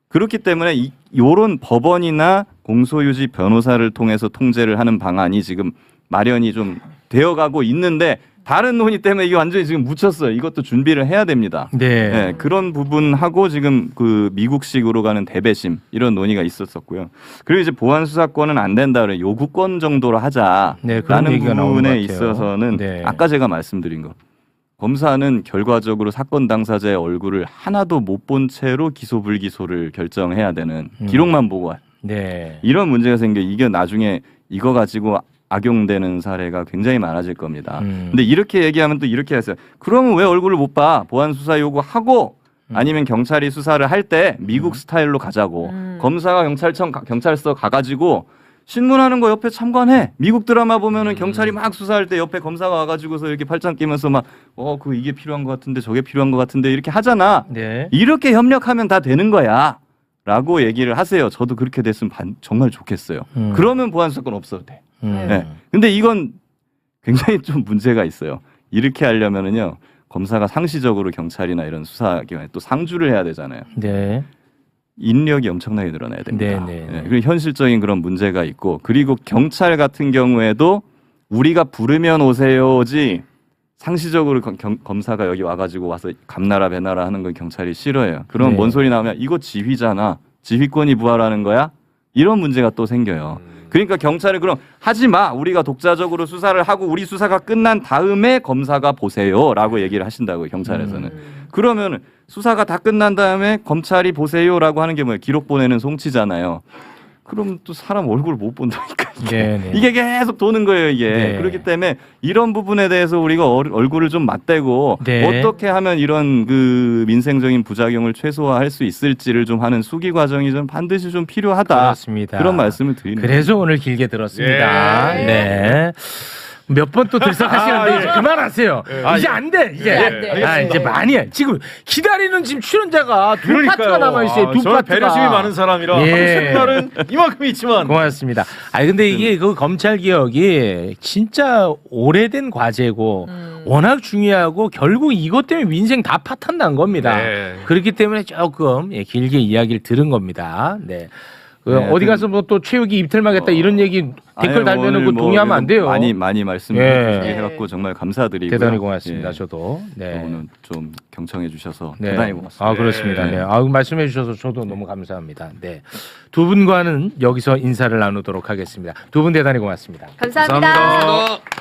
Speaker 5: 그렇기 때문에 이런 법원이나 공소유지 변호사를 통해서 통제를 하는 방안이 지금 마련이 좀 되어가고 있는데 다른 논의 때문에 이게 완전히 지금 묻혔어요. 이것도 준비를 해야 됩니다.
Speaker 1: 네.
Speaker 5: 네, 그런 부분하고 지금 그 미국식으로 가는 대배심 이런 논의가 있었었고요. 그리고 이제 보안 수사권은 안 된다 그래 요구권 정도로 하자라는
Speaker 1: 네, 그런 얘기가 나온 것
Speaker 5: 부분에
Speaker 1: 같아요.
Speaker 5: 있어서는
Speaker 1: 네.
Speaker 5: 아까 제가 말씀드린 거 검사는 결과적으로 사건 당사자의 얼굴을 하나도 못 본 채로 기소 불기소를 결정해야 되는 기록만 보고
Speaker 1: 네.
Speaker 5: 이런 문제가 생겨 이게 나중에 이거 가지고 악용되는 사례가 굉장히 많아질 겁니다. 근데 이렇게 얘기하면 또 이렇게 했어요. 그러면 왜 얼굴을 못 봐? 보안 수사 요구하고 아니면 경찰이 수사를 할 때 미국 스타일로 가자고. 검사가 경찰서 가가지고 신문하는 거 옆에 참관해. 미국 드라마 보면은 경찰이 막 수사할 때 옆에 검사가 와가지고서 이렇게 팔짱 끼면서 막 그 이게 필요한 것 같은데 저게 필요한 것 같은데 이렇게 하잖아.
Speaker 1: 네.
Speaker 5: 이렇게 협력하면 다 되는 거야. 라고 얘기를 하세요. 저도 그렇게 됐으면 정말 좋겠어요. 그러면 보안 수사권 없어도 돼. 네. 근데 이건 굉장히 좀 문제가 있어요. 이렇게 하려면은요, 검사가 상시적으로 경찰이나 이런 수사기관에 또 상주를 해야 되잖아요.
Speaker 1: 네.
Speaker 5: 인력이 엄청나게 늘어나야 됩니다.
Speaker 1: 네.
Speaker 5: 네, 그리고 현실적인 그런 문제가 있고, 그리고 경찰 같은 경우에도 우리가 부르면 오세요지 상시적으로 검사가 여기 와가지고 와서 감나라 배나라 하는 건 경찰이 싫어해요. 그럼
Speaker 1: 네.
Speaker 5: 뭔 소리 나오면 이거 지휘잖아. 지휘권이 부활하는 거야? 이런 문제가 또 생겨요. 그러니까 경찰은 그럼 하지 마. 우리가 독자적으로 수사를 하고 우리 수사가 끝난 다음에 검사가 보세요라고 얘기를 하신다고요. 경찰에서는. 그러면 수사가 다 끝난 다음에 검찰이 보세요라고 하는 게 뭐예요? 기록 보내는 송치잖아요. 그럼 또 사람 얼굴 못 본다니까요.
Speaker 1: 네.
Speaker 5: 이게 계속 도는 거예요, 이게.
Speaker 1: 네.
Speaker 5: 그렇기 때문에 이런 부분에 대해서 우리가 얼굴을 좀 맞대고
Speaker 1: 네.
Speaker 5: 어떻게 하면 이런 그 민생적인 부작용을 최소화할 수 있을지를 좀 하는 수기 과정이 좀 반드시 좀 필요하다.
Speaker 1: 그렇습니다.
Speaker 5: 그런 말씀을 드리는 거예요.
Speaker 1: 그래서 오늘 길게 들었습니다.
Speaker 4: 예.
Speaker 1: 네. 몇 번 또 들썩하시는데 이제 그만하세요. 이제 안 돼. 이제.
Speaker 3: 안 돼.
Speaker 1: 이제 많이 해. 지금 기다리는 지금 출연자가 두
Speaker 2: 그러니까요.
Speaker 1: 파트가 남아 있어요. 두
Speaker 2: 저는
Speaker 1: 파트가.
Speaker 2: 배려심이 많은 사람이라
Speaker 1: 예.
Speaker 2: 하루 색날은 이만큼 있지만
Speaker 1: 고맙습니다. 아 근데 이게 그 검찰 개혁이 진짜 오래된 과제고 워낙 중요하고 결국 이것 때문에 민생 다 파탄 난 겁니다.
Speaker 4: 네.
Speaker 1: 그렇기 때문에 조금 길게 이야기를 들은 겁니다. 네. 그
Speaker 5: 네,
Speaker 1: 어디 가서 뭐 또 최욱이 입틀막겠다 이런 얘기 댓글
Speaker 5: 아유,
Speaker 1: 달면은
Speaker 5: 오늘
Speaker 1: 그
Speaker 5: 뭐
Speaker 1: 동의하면 안 돼요.
Speaker 5: 많이 말씀해
Speaker 1: 예.
Speaker 5: 주시게 해갖고 정말 감사드리고요.
Speaker 1: 대단히 고맙습니다.
Speaker 5: 예.
Speaker 1: 저도. 네.
Speaker 5: 오늘 좀 경청해 주셔서
Speaker 1: 네.
Speaker 5: 대단히 고맙습니다.
Speaker 1: 아 그렇습니다.
Speaker 5: 네.
Speaker 1: 네. 아 말씀해 주셔서 저도 너무 감사합니다. 네. 두 분과는 여기서 인사를 나누도록 하겠습니다. 두 분 대단히 고맙습니다.
Speaker 3: 감사합니다.
Speaker 4: 감사합니다.